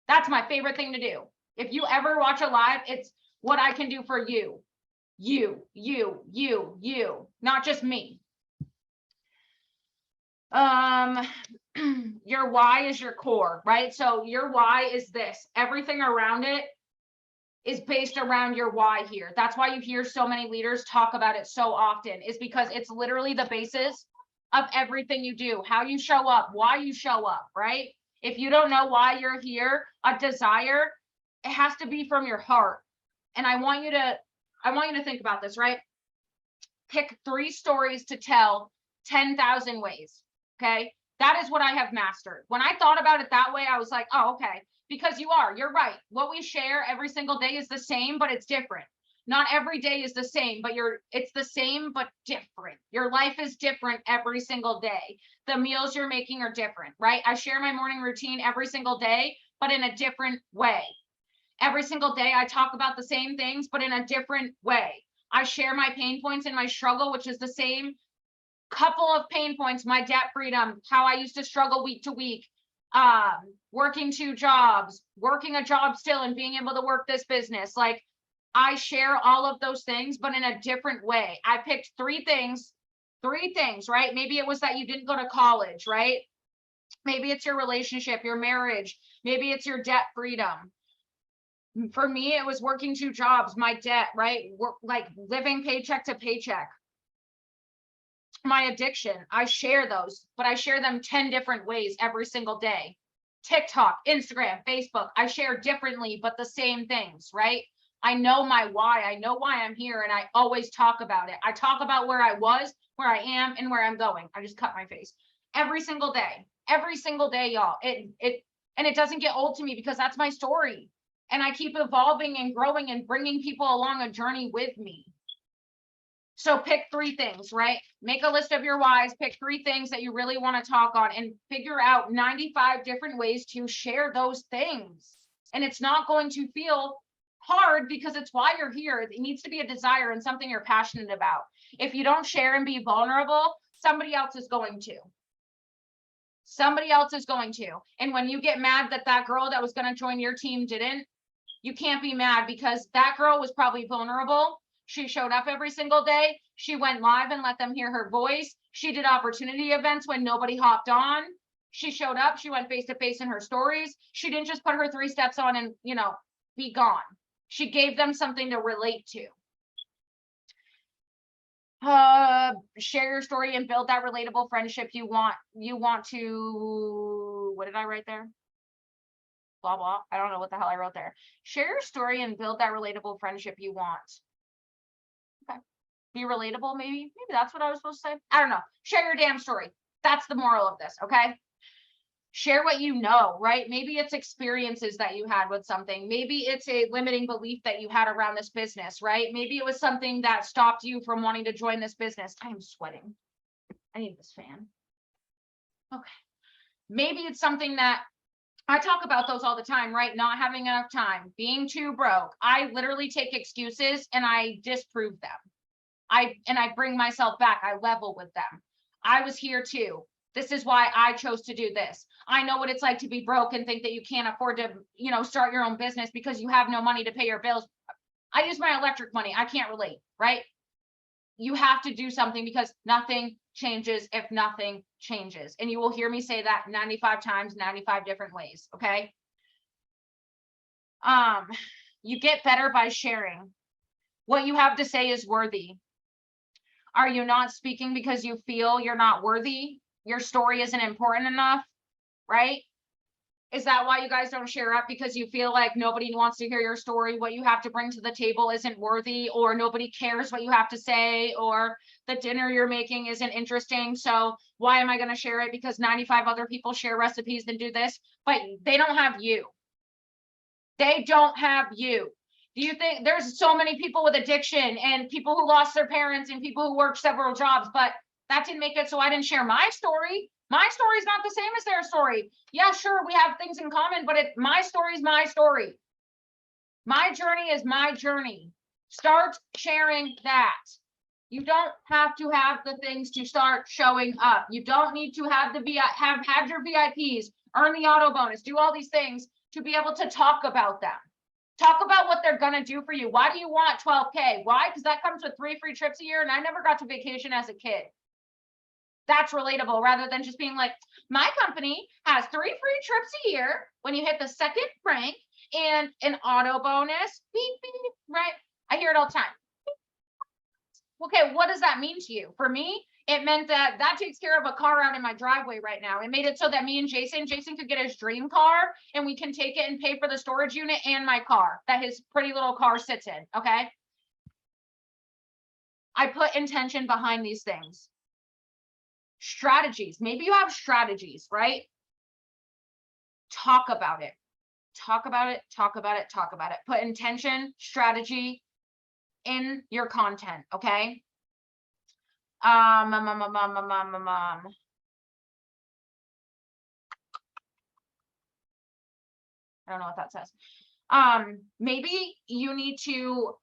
That's my favorite thing to do. If you ever watch a live, it's what I can do for you. You, not just me. Your why is your core, right? So your why is this. Everything around it is based around your why here. That's why you hear so many leaders talk about it so often, is because it's literally the basis of everything you do, how you show up, why you show up, right? If you don't know why you're here, a desire, it has to be from your heart. And I want you to think about this, right? Pick 3 stories to tell 10,000 ways. Okay. That is what I have mastered. When I thought about it that way, I was like, oh, okay. Because you're right. What we share every single day is the same, but it's different. Not every day is the same, but it's the same, but different. Your life is different every single day. The meals you're making are different, right? I share my morning routine every single day, but in a different way. Every single day, I talk about the same things, but in a different way. I share my pain points and my struggle, which is the same couple of pain points, my debt freedom, how I used to struggle week to week, working 2 jobs, working a job still and being able to work this business. Like, I share all of those things, but in a different way. I picked 3 things, right? Maybe it was that you didn't go to college, right? Maybe it's your relationship, your marriage. Maybe it's your debt freedom. For me, it was working 2 jobs, my debt, right? Like living paycheck to paycheck. My addiction, I share those, but I share them 10 different ways every single day. TikTok, Instagram, Facebook, I share differently, but the same things, right? I know my why. I know why I'm here, and I always talk about it. I talk about where I was, where I am, and where I'm going. I just cut my face every single day, y'all. And it doesn't get old to me because that's my story. And I keep evolving and growing and bringing people along a journey with me. So pick 3 things, right? Make a list of your whys, pick 3 things that you really want to talk on, and figure out 95 different ways to share those things. And it's not going to feel hard because it's why you're here. It needs to be a desire and something you're passionate about. If you don't share and be vulnerable, somebody else is going to. Somebody else is going to. And when you get mad that that girl that was going to join your team didn't, you can't be mad because that girl was probably vulnerable. She showed up every single day. She went live and let them hear her voice. She did opportunity events when nobody hopped on. She showed up. She went face to face in her stories. She didn't just put her 3 steps on and, be gone. She gave them something to relate to. Share your story and build that relatable friendship you want to, what did I write there? Blah, blah. I don't know what the hell I wrote there. Share your story and build that relatable friendship you want. Okay. Be relatable, maybe that's what I was supposed to say. I don't know. Share your damn story. That's the moral of this, okay? Share what you know, right? Maybe it's experiences that you had with something. Maybe it's a limiting belief that you had around this business, right? Maybe it was something that stopped you from wanting to join this business. I'm sweating. I need this fan. Okay. Maybe it's something that I talk about those all the time, right? Not having enough time, being too broke. I literally take excuses and I disprove them. I bring myself back. I level with them. I was here too. This is why I chose to do this. I know what it's like to be broke and think that you can't afford to, start your own business because you have no money to pay your bills. I use my electric money. I can't relate, right? You have to do something because nothing changes if nothing changes. And you will hear me say that 95 times, 95 different ways. Okay. You get better by sharing. What you have to say is worthy. Are you not speaking because you feel you're not worthy? Your story isn't important enough, right? Is that why you guys don't share up? Because you feel like nobody wants to hear your story, what you have to bring to the table isn't worthy, or nobody cares what you have to say, or the dinner you're making isn't interesting. So why am I going to share it? Because 95 other people share recipes and do this, but they don't have you. They don't have you. Do you think there's so many people with addiction and people who lost their parents and people who worked several jobs, but that didn't make it so I didn't share my story. My story is not the same as their story. Yeah, sure, we have things in common, but my story is my story. My journey is my journey. Start sharing that. You don't have to have the things to start showing up. You don't need to have had your VIPs, earn the auto bonus, do all these things to be able to talk about them. Talk about what they're going to do for you. Why do you want 12K? Why? Because that comes with 3 free trips a year, and I never got to vacation as a kid. That's relatable rather than just being like, my company has 3 free trips a year when you hit the second rank and an auto bonus, beep, beep, right? I hear it all the time. Okay, what does that mean to you? For me, it meant that takes care of a car out in my driveway right now. It made it so that me and Jason could get his dream car and we can take it and pay for the storage unit and my car that his pretty little car sits in, okay? I put intention behind these things. Strategies. Maybe you have strategies, right? Talk about it. Talk about it, talk about it, talk about it. Put intention, strategy in your content, okay? I don't know what that says. Maybe you need to,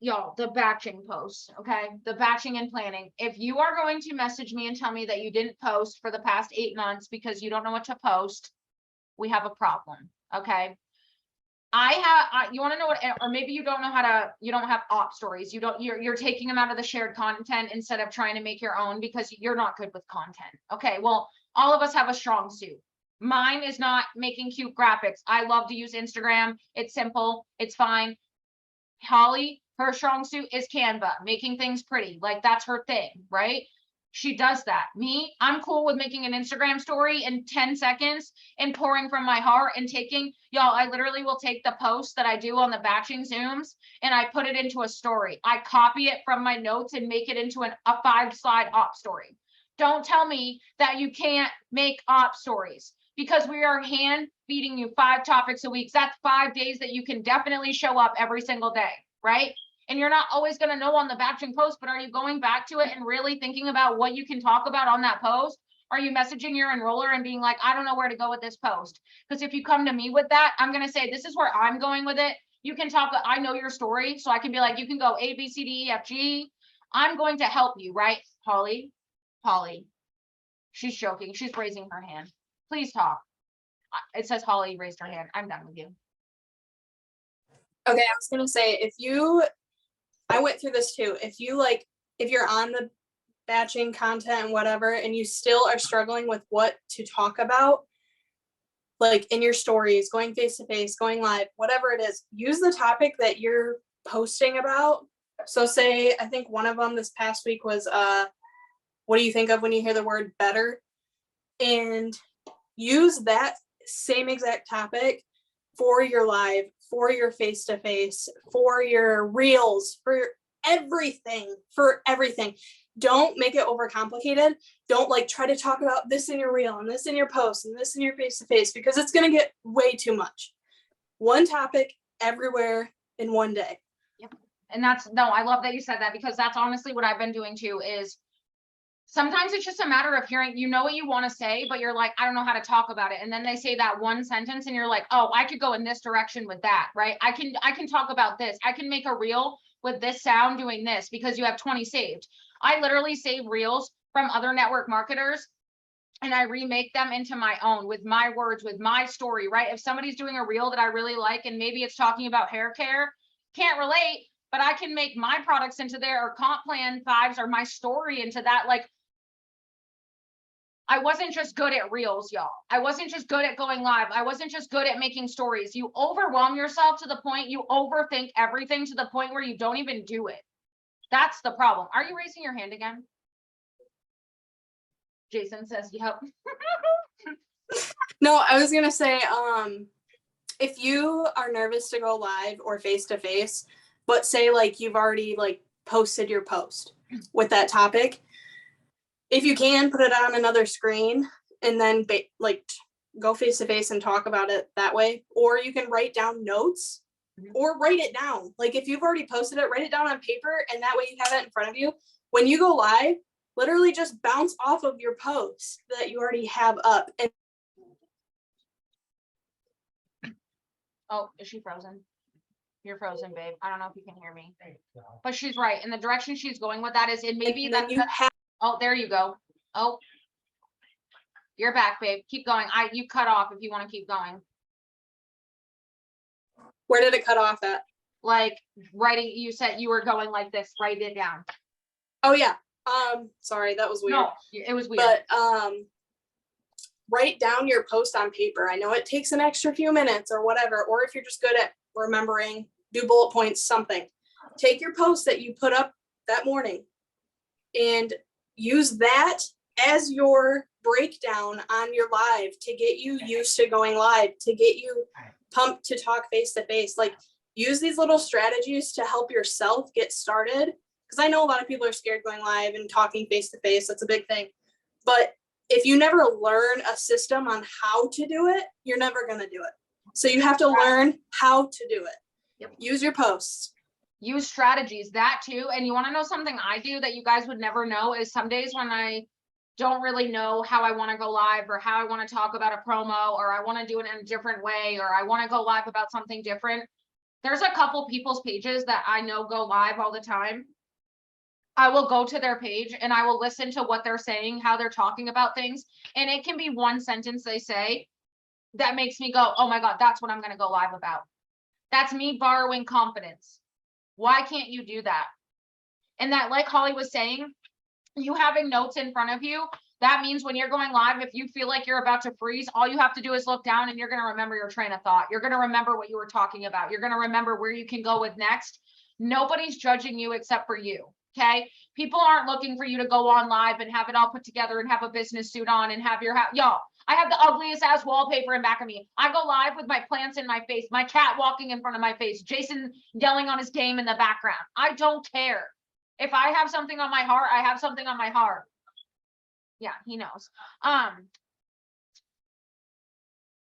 y'all, the batching posts, okay? The batching and planning. If you are going to message me and tell me that you didn't post for the past 8 months because you don't know what to post, we have a problem, okay? You want to know what, or maybe you don't know how to, you don't have op stories. You're taking them out of the shared content instead of trying to make your own because you're not good with content. Okay, well, all of us have a strong suit. Mine is not making cute graphics. I love to use Instagram. It's simple. It's fine. Holly, her strong suit is Canva, making things pretty. Like that's her thing, right? She does that. Me, I'm cool with making an Instagram story in 10 seconds and pouring from my heart and taking, y'all, I literally will take the post that I do on the batching Zooms and I put it into a story. I copy it from my notes and make it into a 5-slide op story. Don't tell me that you can't make op stories because we are hand feeding you 5 topics a week. That's 5 days that you can definitely show up every single day, right? And you're not always going to know on the batching post, but are you going back to it and really thinking about what you can talk about on that post? Are you messaging your enroller and being like, I don't know where to go with this post? Because if you come to me with that, I'm going to say, this is where I'm going with it. You can talk, I know your story. So I can be like, you can go A, B, C, D, E, F, G. I'm going to help you, right? Holly, she's joking. She's raising her hand. Please talk. It says Holly raised her hand. I'm done with you. Okay, I was gonna say, I went through this too. If you're on the batching content and whatever, and you still are struggling with what to talk about, like in your stories, going face to face, going live, whatever it is, use the topic that you're posting about. So say, I think one of them this past week was, what do you think of when you hear the word better? And use that same exact topic for your live, for your face-to-face, for your reels, for everything. Don't make it overcomplicated. Don't like try to talk about this in your reel and this in your post and this in your face-to-face because it's going to get way too much. One topic everywhere in one day. Yep. And I love that you said that because that's honestly what I've been doing too is sometimes it's just a matter of hearing, you know what you want to say, but you're like, I don't know how to talk about it. And then they say that one sentence and you're like, oh, I could go in this direction with that, right? I can talk about this. I can make a reel with this sound doing this because you have 20 saved. I literally save reels from other network marketers and I remake them into my own with my words, with my story, right? If somebody's doing a reel that I really like and maybe it's talking about hair care, can't relate, but I can make my products into there or comp plan 5s or my story into that. Like, I wasn't just good at reels, y'all. I wasn't just good at going live. I wasn't just good at making stories. You overwhelm yourself to the point you overthink everything to the point where you don't even do it. That's the problem. Are you raising your hand again? Jason says, yep. No, I was going to say, if you are nervous to go live or face to face, but say like you've already like posted your post with that topic, if you can put it on another screen and then like go face to face and talk about it that way, or you can write down notes or write it down. Like if you've already posted it, write it down on paper and that way you have it in front of you. When you go live, literally just bounce off of your post that you already have up. And oh, is she frozen? You're frozen, babe. I don't know if you can hear me, but she's right. And the direction she's going with that is it maybe that you have. Oh, there you go. Oh, you're back, babe. Keep going. You cut off if you want to keep going. Where did it cut off at? Like writing, you said you were going like this, write it down. Oh yeah. Sorry, that was weird. No, it was weird. But write down your post on paper. I know it takes an extra few minutes or whatever, or if you're just good at remembering, do bullet points, something. Take your post that you put up that morning and use that as your breakdown on your live to get you used to going live, to get you pumped to talk face to face. Like, use these little strategies to help yourself get started. Because I know a lot of people are scared going live and talking face to face. That's a big thing. But if you never learn a system on how to do it, you're never going to do it. So you have to learn how to do it. Yep. Use your posts. Use strategies, that too. And you want to know something I do that you guys would never know is some days when I don't really know how I want to go live or how I want to talk about a promo, or I want to do it in a different way, or I want to go live about something different. There's a couple people's pages that I know go live all the time. I will go to their page and I will listen to what they're saying, how they're talking about things. And it can be one sentence they say that makes me go, oh my God, that's what I'm going to go live about. That's me borrowing confidence. Why can't you do that? And that, like Holly was saying, you having notes in front of you, that means when you're going live, if you feel like you're about to freeze, all you have to do is look down and you're going to remember your train of thought. You're going to remember what you were talking about. You're going to remember where you can go with next. Nobody's judging you except for you. Okay. People aren't looking for you to go on live and have it all put together and have a business suit on and have your y'all. I have the ugliest ass wallpaper in back of me. I go live with my plants in my face, my cat walking in front of my face, Jason yelling on his game in the background. I don't care. If I have something on my heart, I have something on my heart. Yeah, he knows.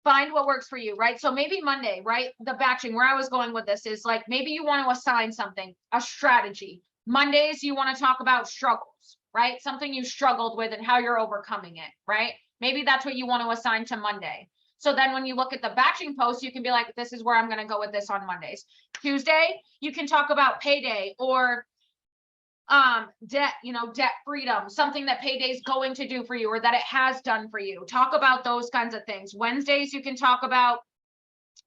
Find what works for you, right? So maybe Monday, right? The batching, where I was going with this is like, maybe you want to assign something, a strategy. Mondays, you want to talk about struggles, right? Something you struggled with and how you're overcoming it, right? Maybe that's what you want to assign to Monday. So then when you look at the batching post, you can be like, this is where I'm going to go with this on Mondays. Tuesday, you can talk about payday or debt, debt freedom, something that payday's going to do for you or that it has done for you. Talk about those kinds of things. Wednesdays, you can talk about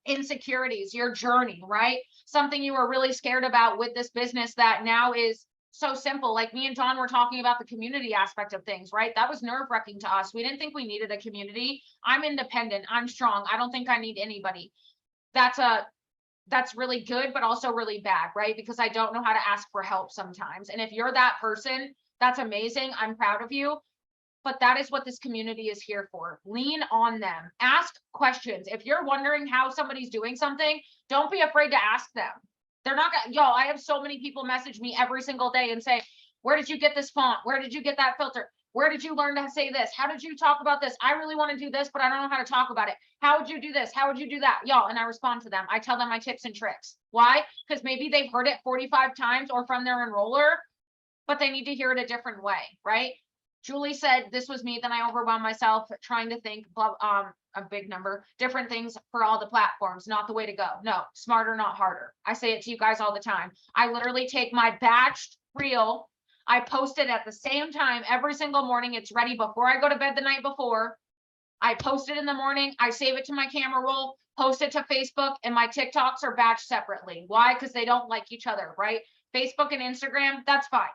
insecurities, your journey, right? Something you were really scared about with this business that now is so simple. Like me and Dawn were talking about the community aspect of things, right? That was nerve-wracking to us. We didn't think we needed a community. I'm independent. I'm strong. I don't think I need anybody. That's really good, but also really bad, right? Because I don't know how to ask for help sometimes. And if you're that person, that's amazing. I'm proud of you. But that is what this community is here for. Lean on them. Ask questions. If you're wondering how somebody's doing something, don't be afraid to ask them. They're not gonna, y'all, I have so many people message me every single day and say, where did you get this font? Where did you get that filter? Where did you learn to say this? How did you talk about this? I really want to do this, but I don't know how to talk about it. How would you do this? How would you do that? Y'all, and I respond to them. I tell them my tips and tricks. Why? Because maybe they've heard it 45 times or from their enroller, but they need to hear it a different way, right? Julie said, this was me, then I overwhelmed myself trying to think a big number, different things for all the platforms, not the way to go. No, smarter, not harder. I say it to you guys all the time. I literally take my batched reel, I post it at the same time every single morning. It's ready before I go to bed the night before. I post it in the morning. I save it to my camera roll, post it to Facebook, and my TikToks are batched separately. Why? Because they don't like each other, right? Facebook and Instagram, that's fine.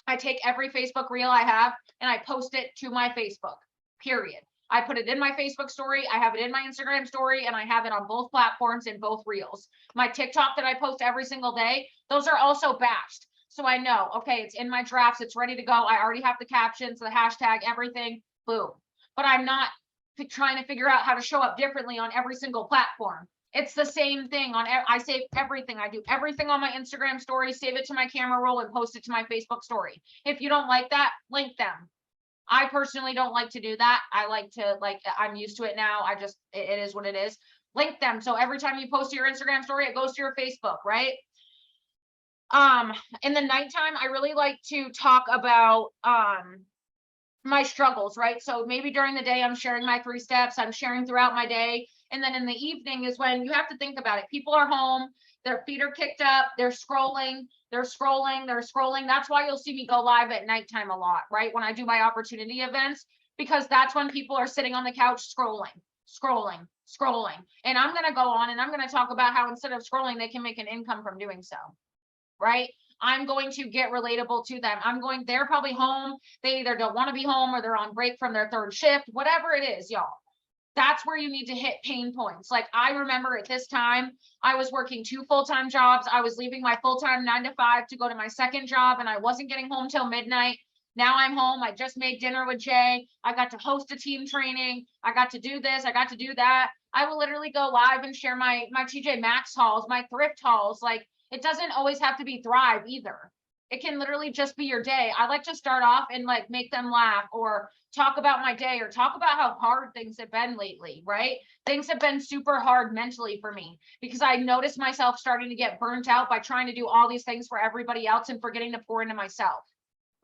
I take every Facebook reel I have and I post it to my Facebook, period. I put it in my Facebook story. I have it in my Instagram story, and I have it on both platforms in both reels. My TikTok that I post every single day, those are also batched. So I know, okay, it's in my drafts. It's ready to go. I already have the captions, the hashtag, everything, boom. But I'm not trying to figure out how to show up differently on every single platform. It's the same thing on, I save everything. I do everything on my Instagram story, save it to my camera roll and post it to my Facebook story. If you don't like that, link them. I personally don't like to do that. I like to, I'm used to it now. It is what it is. Link them. So every time you post to your Instagram story, it goes to your Facebook, right? In the nighttime, I really like to talk about, my struggles, right? So maybe during the day, I'm sharing my 3 steps, I'm sharing throughout my day. And then in the evening is when you have to think about it. People are home, their feet are kicked up, they're scrolling. That's why you'll see me go live at nighttime a lot, right? When I do my opportunity events, because that's when people are sitting on the couch scrolling. And I'm going to go on and I'm going to talk about how instead of scrolling, they can make an income from doing so. right? I'm going to get relatable to them. They're probably home. They either don't want to be home or they're on break from their third shift, whatever it is, y'all. That's where you need to hit pain points. Like I remember at this time, I was working 2 full-time jobs. I was leaving my full-time 9 to 5 to go to my second job, and I wasn't getting home till midnight. Now I'm home. I just made dinner with Jay. I got to host a team training. I got to do this. I got to do that. I will literally go live and share my TJ Maxx hauls, my thrift hauls. Like it doesn't always have to be Thrive either. It can literally just be your day. I like to start off and like make them laugh or talk about my day or talk about how hard things have been lately, right? Things have been super hard mentally for me because I noticed myself starting to get burnt out by trying to do all these things for everybody else and forgetting to pour into myself,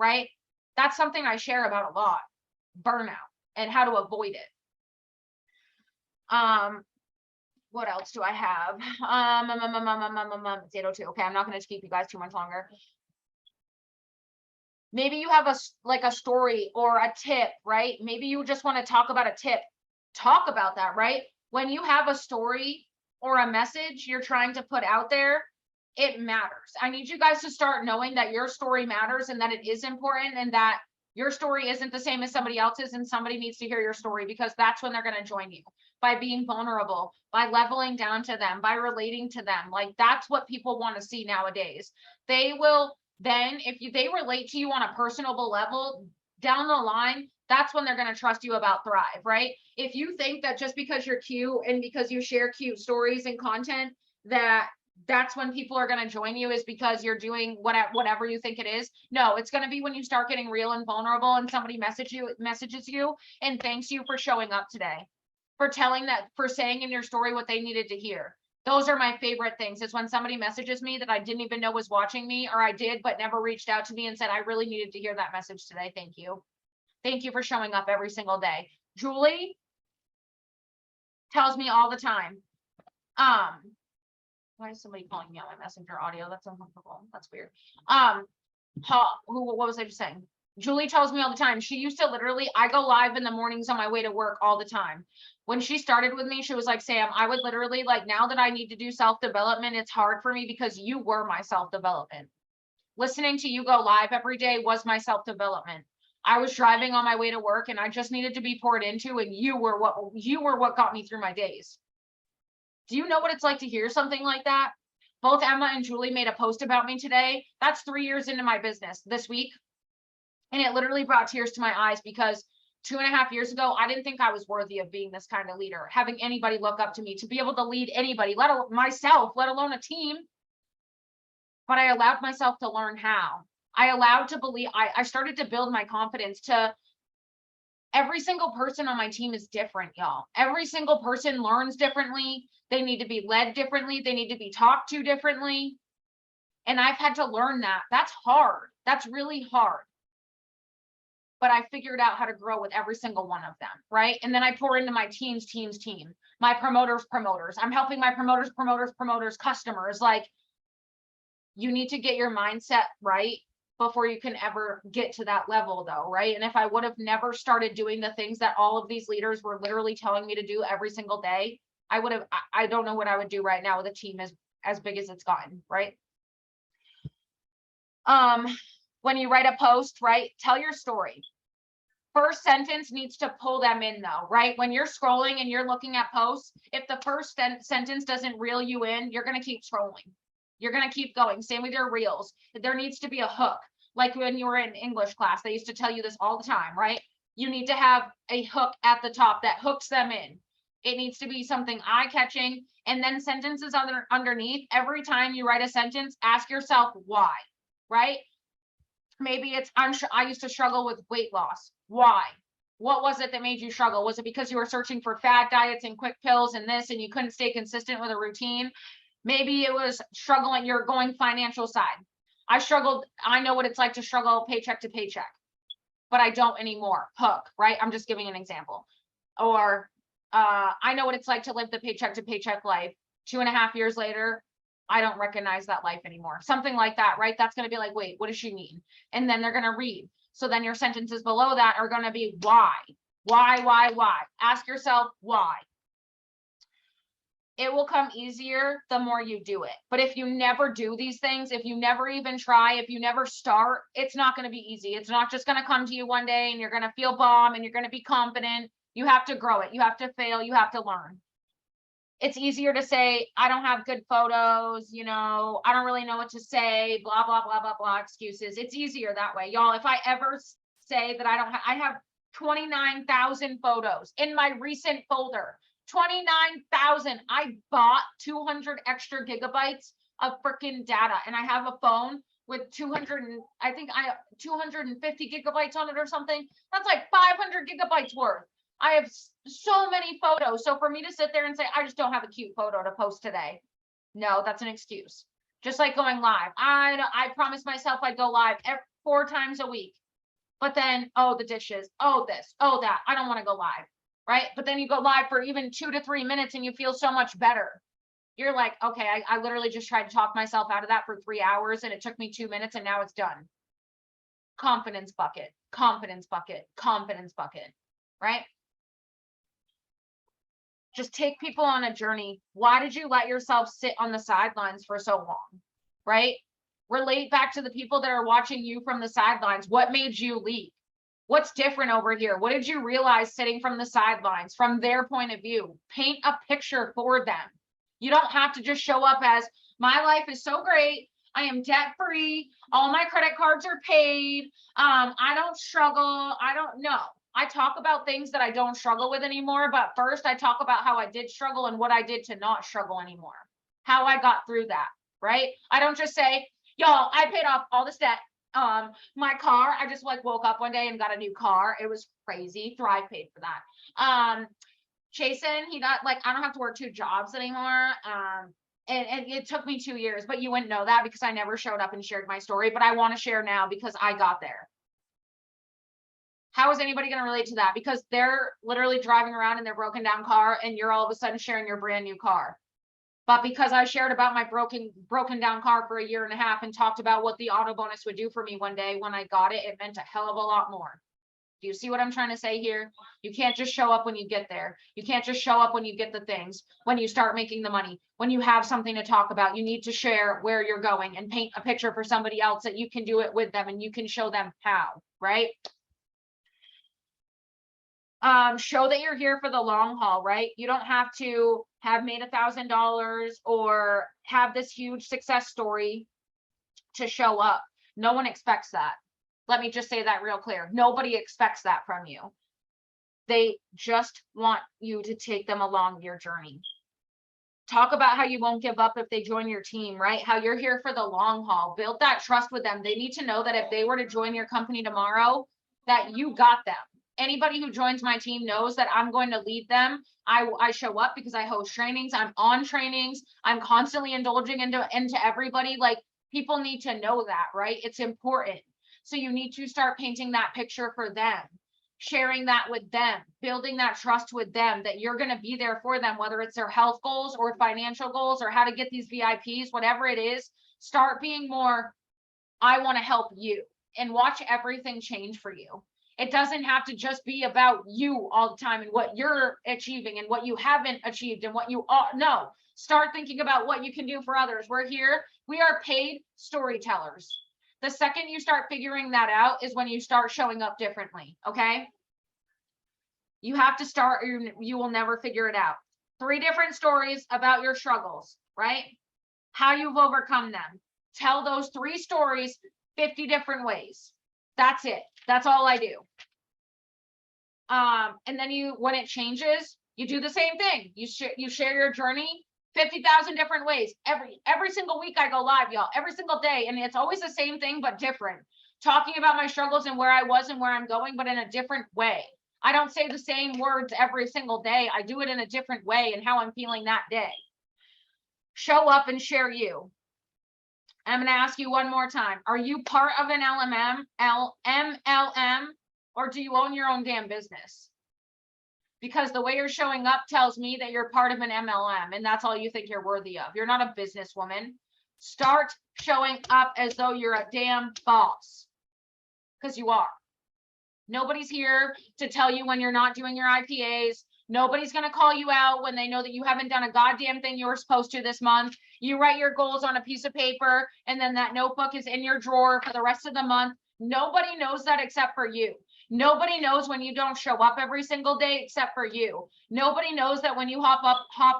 right? That's something I share about a lot, burnout and how to avoid it. What else do I have? It's 8:02. Okay, I'm not going to keep you guys too much longer. Maybe you have a story or a tip, right? Maybe you just want to talk about a tip. Talk about that, right? When you have a story or a message you're trying to put out there, it matters. I need you guys to start knowing that your story matters and that it is important and that your story isn't the same as somebody else's and somebody needs to hear your story because that's when they're going to join you by being vulnerable, by leveling down to them, by relating to them. Like that's what people want to see nowadays. They will then, if they relate to you on a personable level down the line, that's when they're going to trust you about Thrive, right? If you think that just because you're cute and because you share cute stories and content, that's when people are going to join you is because you're doing whatever you think it is. No, it's going to be when you start getting real and vulnerable and somebody messages you and thanks you for showing up today, for saying in your story what they needed to hear. Those are my favorite things is when somebody messages me that I didn't even know was watching me, or I did, but never reached out to me and said, I really needed to hear that message today. Thank you. Thank you for showing up every single day. Julie tells me all the time. Why is somebody calling me on my messenger audio? That's uncomfortable. That's weird. What was I just saying? Julie tells me all the time. She used to literally, I go live in the mornings on my way to work all the time. When she started with me, she was like, Sam, I would literally like, now that I need to do self-development, it's hard for me because you were my self-development. Listening to you go live every day was my self-development. I was driving on my way to work and I just needed to be poured into, and you were what got me through my days. Do you know what it's like to hear something like that? Both Emma and Julie made a post about me today. That's 3 years into my business this week. And it literally brought tears to my eyes because 2.5 years ago, I didn't think I was worthy of being this kind of leader, having anybody look up to me, to be able to lead anybody, let alone myself, let alone a team. But I allowed myself to learn how. I started to build my confidence to every single person on my team is different, y'all. Every single person learns differently. They need to be led differently. They need to be talked to differently. And I've had to learn that. That's hard. That's really hard. But I figured out how to grow with every single one of them, right? And then I pour into my team, my promoters. I'm helping my promoters, customers. Like, you need to get your mindset right before you can ever get to that level though, right? And if I would have never started doing the things that all of these leaders were literally telling me to do every single day, I don't know what I would do right now with a team as big as it's gotten, right? When you write a post, right, tell your story. First sentence needs to pull them in though, right? When you're scrolling and you're looking at posts, if the first sentence doesn't reel you in, you're going to keep scrolling. You're going to keep going. Same with your reels. There needs to be a hook. Like when you were in English class, they used to tell you this all the time, right? You need to have a hook at the top that hooks them in. It needs to be something eye-catching, and then sentences underneath. Every time you write a sentence, ask yourself why, right? Maybe it's, I used to struggle with weight loss. Why? What was it that made you struggle? Was it because you were searching for fat diets and quick pills and this, and you couldn't stay consistent with a routine? Maybe it was struggling, you're going financial side. I struggled. I know what it's like to struggle paycheck to paycheck, but I don't anymore. Hook, right? I'm just giving an example. Or I know what it's like to live the paycheck to paycheck life. 2.5 years later, I don't recognize that life anymore. Something like that, right? That's going to be like, wait, what does she mean? And then they're going to read. So then your sentences below that are going to be why? Why? Ask yourself why. it will come easier the more you do it. But if you never do these things, if you never even try, if you never start, it's not going to be easy. It's not just going to come to you one day and you're going to feel bomb and you're going to be confident. You have to grow it. You have to fail. You have to learn. It's easier to say, I don't have good photos, you know, I don't really know what to say, blah, blah, blah, blah, blah, excuses. It's easier that way. Y'all, if I ever say that I have 29,000 photos in my recent folder. 29,000. I bought 200 extra gigabytes of freaking data, and I have a phone with 250 gigabytes on it or something. That's like 500 gigabytes worth. I have so many photos. So for me to sit there and say, I just don't have a cute photo to post today. No, that's an excuse. Just like going live. I promised myself I'd go live 4 times a week. But then, oh, the dishes, oh, this, oh, that. I don't want to go live. Right? But then you go live for even 2 to 3 minutes and you feel so much better. You're like, okay, I literally just tried to talk myself out of that for 3 hours and it took me 2 minutes and now it's done. Confidence bucket, confidence bucket, confidence bucket, right? Just take people on a journey. Why did you let yourself sit on the sidelines for so long, right? Relate back to the people that are watching you from the sidelines. What made you leave? What's different over here? What did you realize sitting from the sidelines, from their point of view? Paint a picture for them. You don't have to just show up as, my life is so great. I am debt free. All my credit cards are paid. I don't struggle. I don't know. I talk about things that I don't struggle with anymore. But first I talk about how I did struggle and what I did to not struggle anymore. How I got through that, right? I don't just say, y'all, I paid off all this debt. My car, I just like woke up one day and got a new car. It was crazy. Thrive paid for that. Jason, he got like, I don't have to work 2 jobs anymore. And it took me 2 years, but you wouldn't know that because I never showed up and shared my story, but I want to share now because I got there. How is anybody going to relate to that? Because they're literally driving around in their broken down car and you're all of a sudden sharing your brand new car. But because I shared about my broken down car for 1.5 years and talked about what the auto bonus would do for me one day when I got it, it meant a hell of a lot more. Do you see what I'm trying to say here? You can't just show up when you get there. You can't just show up when you get the things, when you start making the money, when you have something to talk about. You need to share where you're going and paint a picture for somebody else that you can do it with them and you can show them how, right? Show that you're here for the long haul, right? You don't have to have made $1,000 or have this huge success story to show up. No one expects that. Let me just say that real clear. Nobody expects that from you. They just want you to take them along your journey. Talk about how you won't give up if they join your team, right? How you're here for the long haul. Build that trust with them. They need to know that if they were to join your company tomorrow, that you got them. Anybody who joins my team knows that I'm going to lead them. I show up because I host trainings. I'm on trainings. I'm constantly indulging into everybody. Like, people need to know that, right? It's important. So you need to start painting that picture for them, sharing that with them, building that trust with them that you're going to be there for them, whether it's their health goals or financial goals or how to get these VIPs, whatever it is. Start being more, I want to help you, and watch everything change for you. It doesn't have to just be about you all the time and what you're achieving and what you haven't achieved and what you are. No, start thinking about what you can do for others. We're here. We are paid storytellers. The second you start figuring that out is when you start showing up differently. Okay. You have to start, or you will never figure it out. 3 different stories about your struggles, right? How you've overcome them. Tell those 3 stories 50 different ways. That's it. That's all I do. And then when it changes, you do the same thing. You share your journey 50,000 different ways. Every single week I go live, y'all, every single day. And it's always the same thing, but different. Talking about my struggles and where I was and where I'm going, but in a different way. I don't say the same words every single day. I do it in a different way and how I'm feeling that day. Show up and share you. I'm going to ask you one more time. Are you part of an MLM, or do you own your own damn business? Because the way you're showing up tells me that you're part of an MLM and that's all you think you're worthy of. You're not a businesswoman. Start showing up as though you're a damn boss, because you are. Nobody's here to tell you when you're not doing your IPAs. Nobody's going to call you out when they know that you haven't done a goddamn thing you were supposed to this month. You write your goals on a piece of paper, and then that notebook is in your drawer for the rest of the month. Nobody knows that except for you. Nobody knows when you don't show up every single day except for you. Nobody knows that when you hop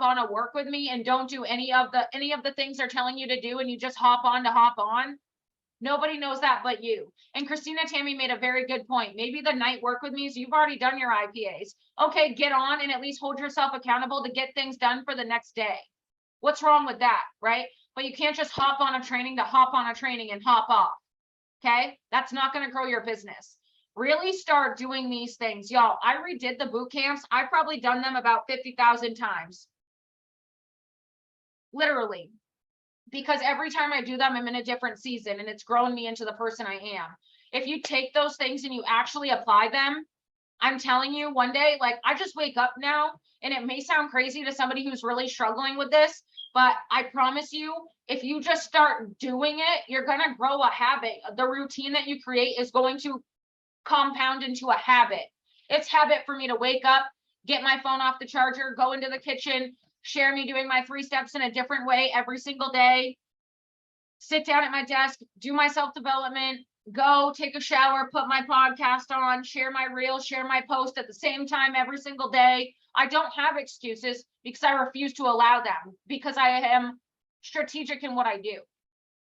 on a work with me and don't do any of the things they're telling you to do, and you just hop on. Nobody knows that but you. And Christina Tammy made a very good point. Maybe the night work with me is you've already done your IPAs. Okay, get on and at least hold yourself accountable to get things done for the next day. What's wrong with that, right? But you can't just hop on a training to hop on a training and hop off. Okay, that's not going to grow your business. Really start doing these things. Y'all, I redid the boot camps. I've probably done them about 50,000 times. Literally. Because every time I do them, I'm in a different season, and it's grown me into the person I am. If you take those things and you actually apply them, I'm telling you, one day, like, I just wake up now, and it may sound crazy to somebody who's really struggling with this, but I promise you, if you just start doing it, you're going to grow a habit. The routine that you create is going to compound into a habit. It's habit for me to wake up, get my phone off the charger, go into the kitchen, share me doing my 3 steps in a different way every single day, sit down at my desk, do my self-development, go take a shower, put my podcast on, share my reel, share my post at the same time every single day. I don't have excuses because I refuse to allow them, because I am strategic in what I do.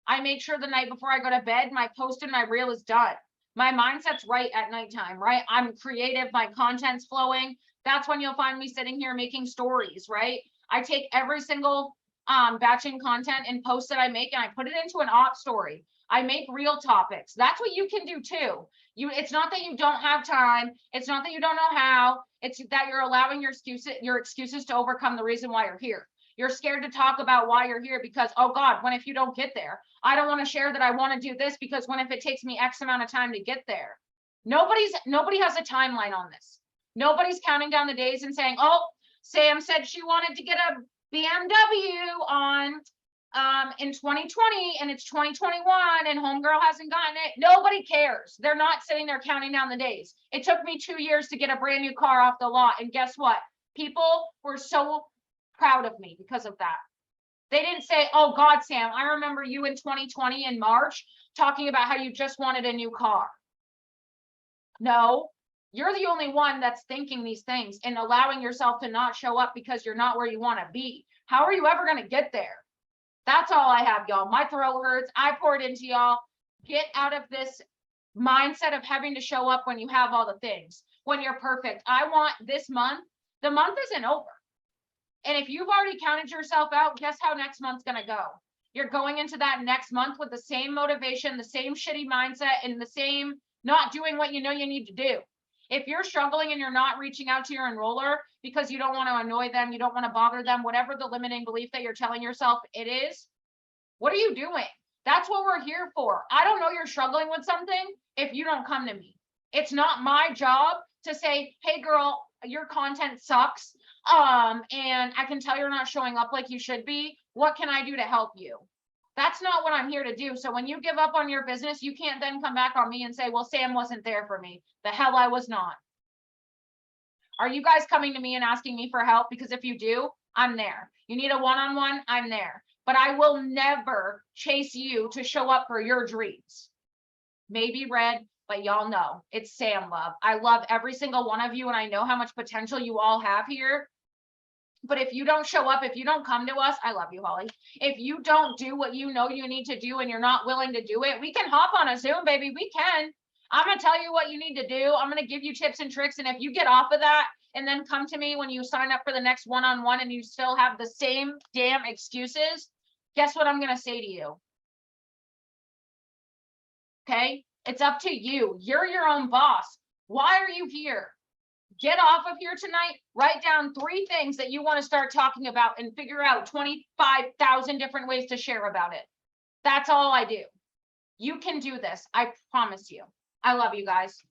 I make sure the night before I go to bed, my post and my reel is done. My mindset's right at nighttime, right? I'm creative, my content's flowing. That's when you'll find me sitting here making stories, right? I take every single batching content and post that I make, and I put it into an op story. I make real topics. That's what you can do too. It's not that you don't have time. It's not that you don't know how. It's that you're allowing your excuses to overcome the reason why you're here. You're scared to talk about why you're here because, oh God, what if you don't get there? I don't want to share that I want to do this because what if it takes me X amount of time to get there? Nobody has a timeline on this. Nobody's counting down the days and saying, oh, Sam said she wanted to get a BMW on in 2020 and it's 2021 and homegirl hasn't gotten it. Nobody cares. They're not sitting there counting down the days. It took me 2 years to get a brand new car off the lot, and guess what? People were so proud of me because of that. They didn't say, oh God, Sam, I remember you in 2020 in March talking about how you just wanted a new car. No, you're the only one that's thinking these things and allowing yourself to not show up because you're not where you want to be. How are you ever going to get there? That's all I have, y'all. My throat hurts. I poured into y'all. Get out of this mindset of having to show up when you have all the things, when you're perfect. I want this month. The month isn't over. And if you've already counted yourself out, guess how next month's going to go? You're going into that next month with the same motivation, the same shitty mindset, and the same not doing what you know you need to do. If you're struggling and you're not reaching out to your enroller because you don't want to annoy them, you don't want to bother them, whatever the limiting belief that you're telling yourself it is, what are you doing? That's what we're here for. I don't know you're struggling with something if you don't come to me. It's not my job to say, hey girl, your content sucks. And I can tell you're not showing up like you should be. What can I do to help you? That's not what I'm here to do. So when you give up on your business, you can't then come back on me and say, well, Sam wasn't there for me. The hell I was not. Are you guys coming to me and asking me for help? Because if you do, I'm there. You need a one-on-one, I'm there. But I will never chase you to show up for your dreams. Maybe red, but y'all know it's Sam love. I love every single one of you, and I know how much potential you all have here. But if you don't show up, if you don't come to us, I love you, Holly. If you don't do what you know you need to do and you're not willing to do it, we can hop on a Zoom, baby. We can. I'm going to tell you what you need to do. I'm going to give you tips and tricks. And if you get off of that and then come to me when you sign up for the next one-on-one and you still have the same damn excuses, guess what I'm going to say to you? Okay? It's up to you. You're your own boss. Why are you here? Get off of here tonight, write down 3 things that you want to start talking about and figure out 25,000 different ways to share about it. That's all I do. You can do this. I promise you. I love you guys.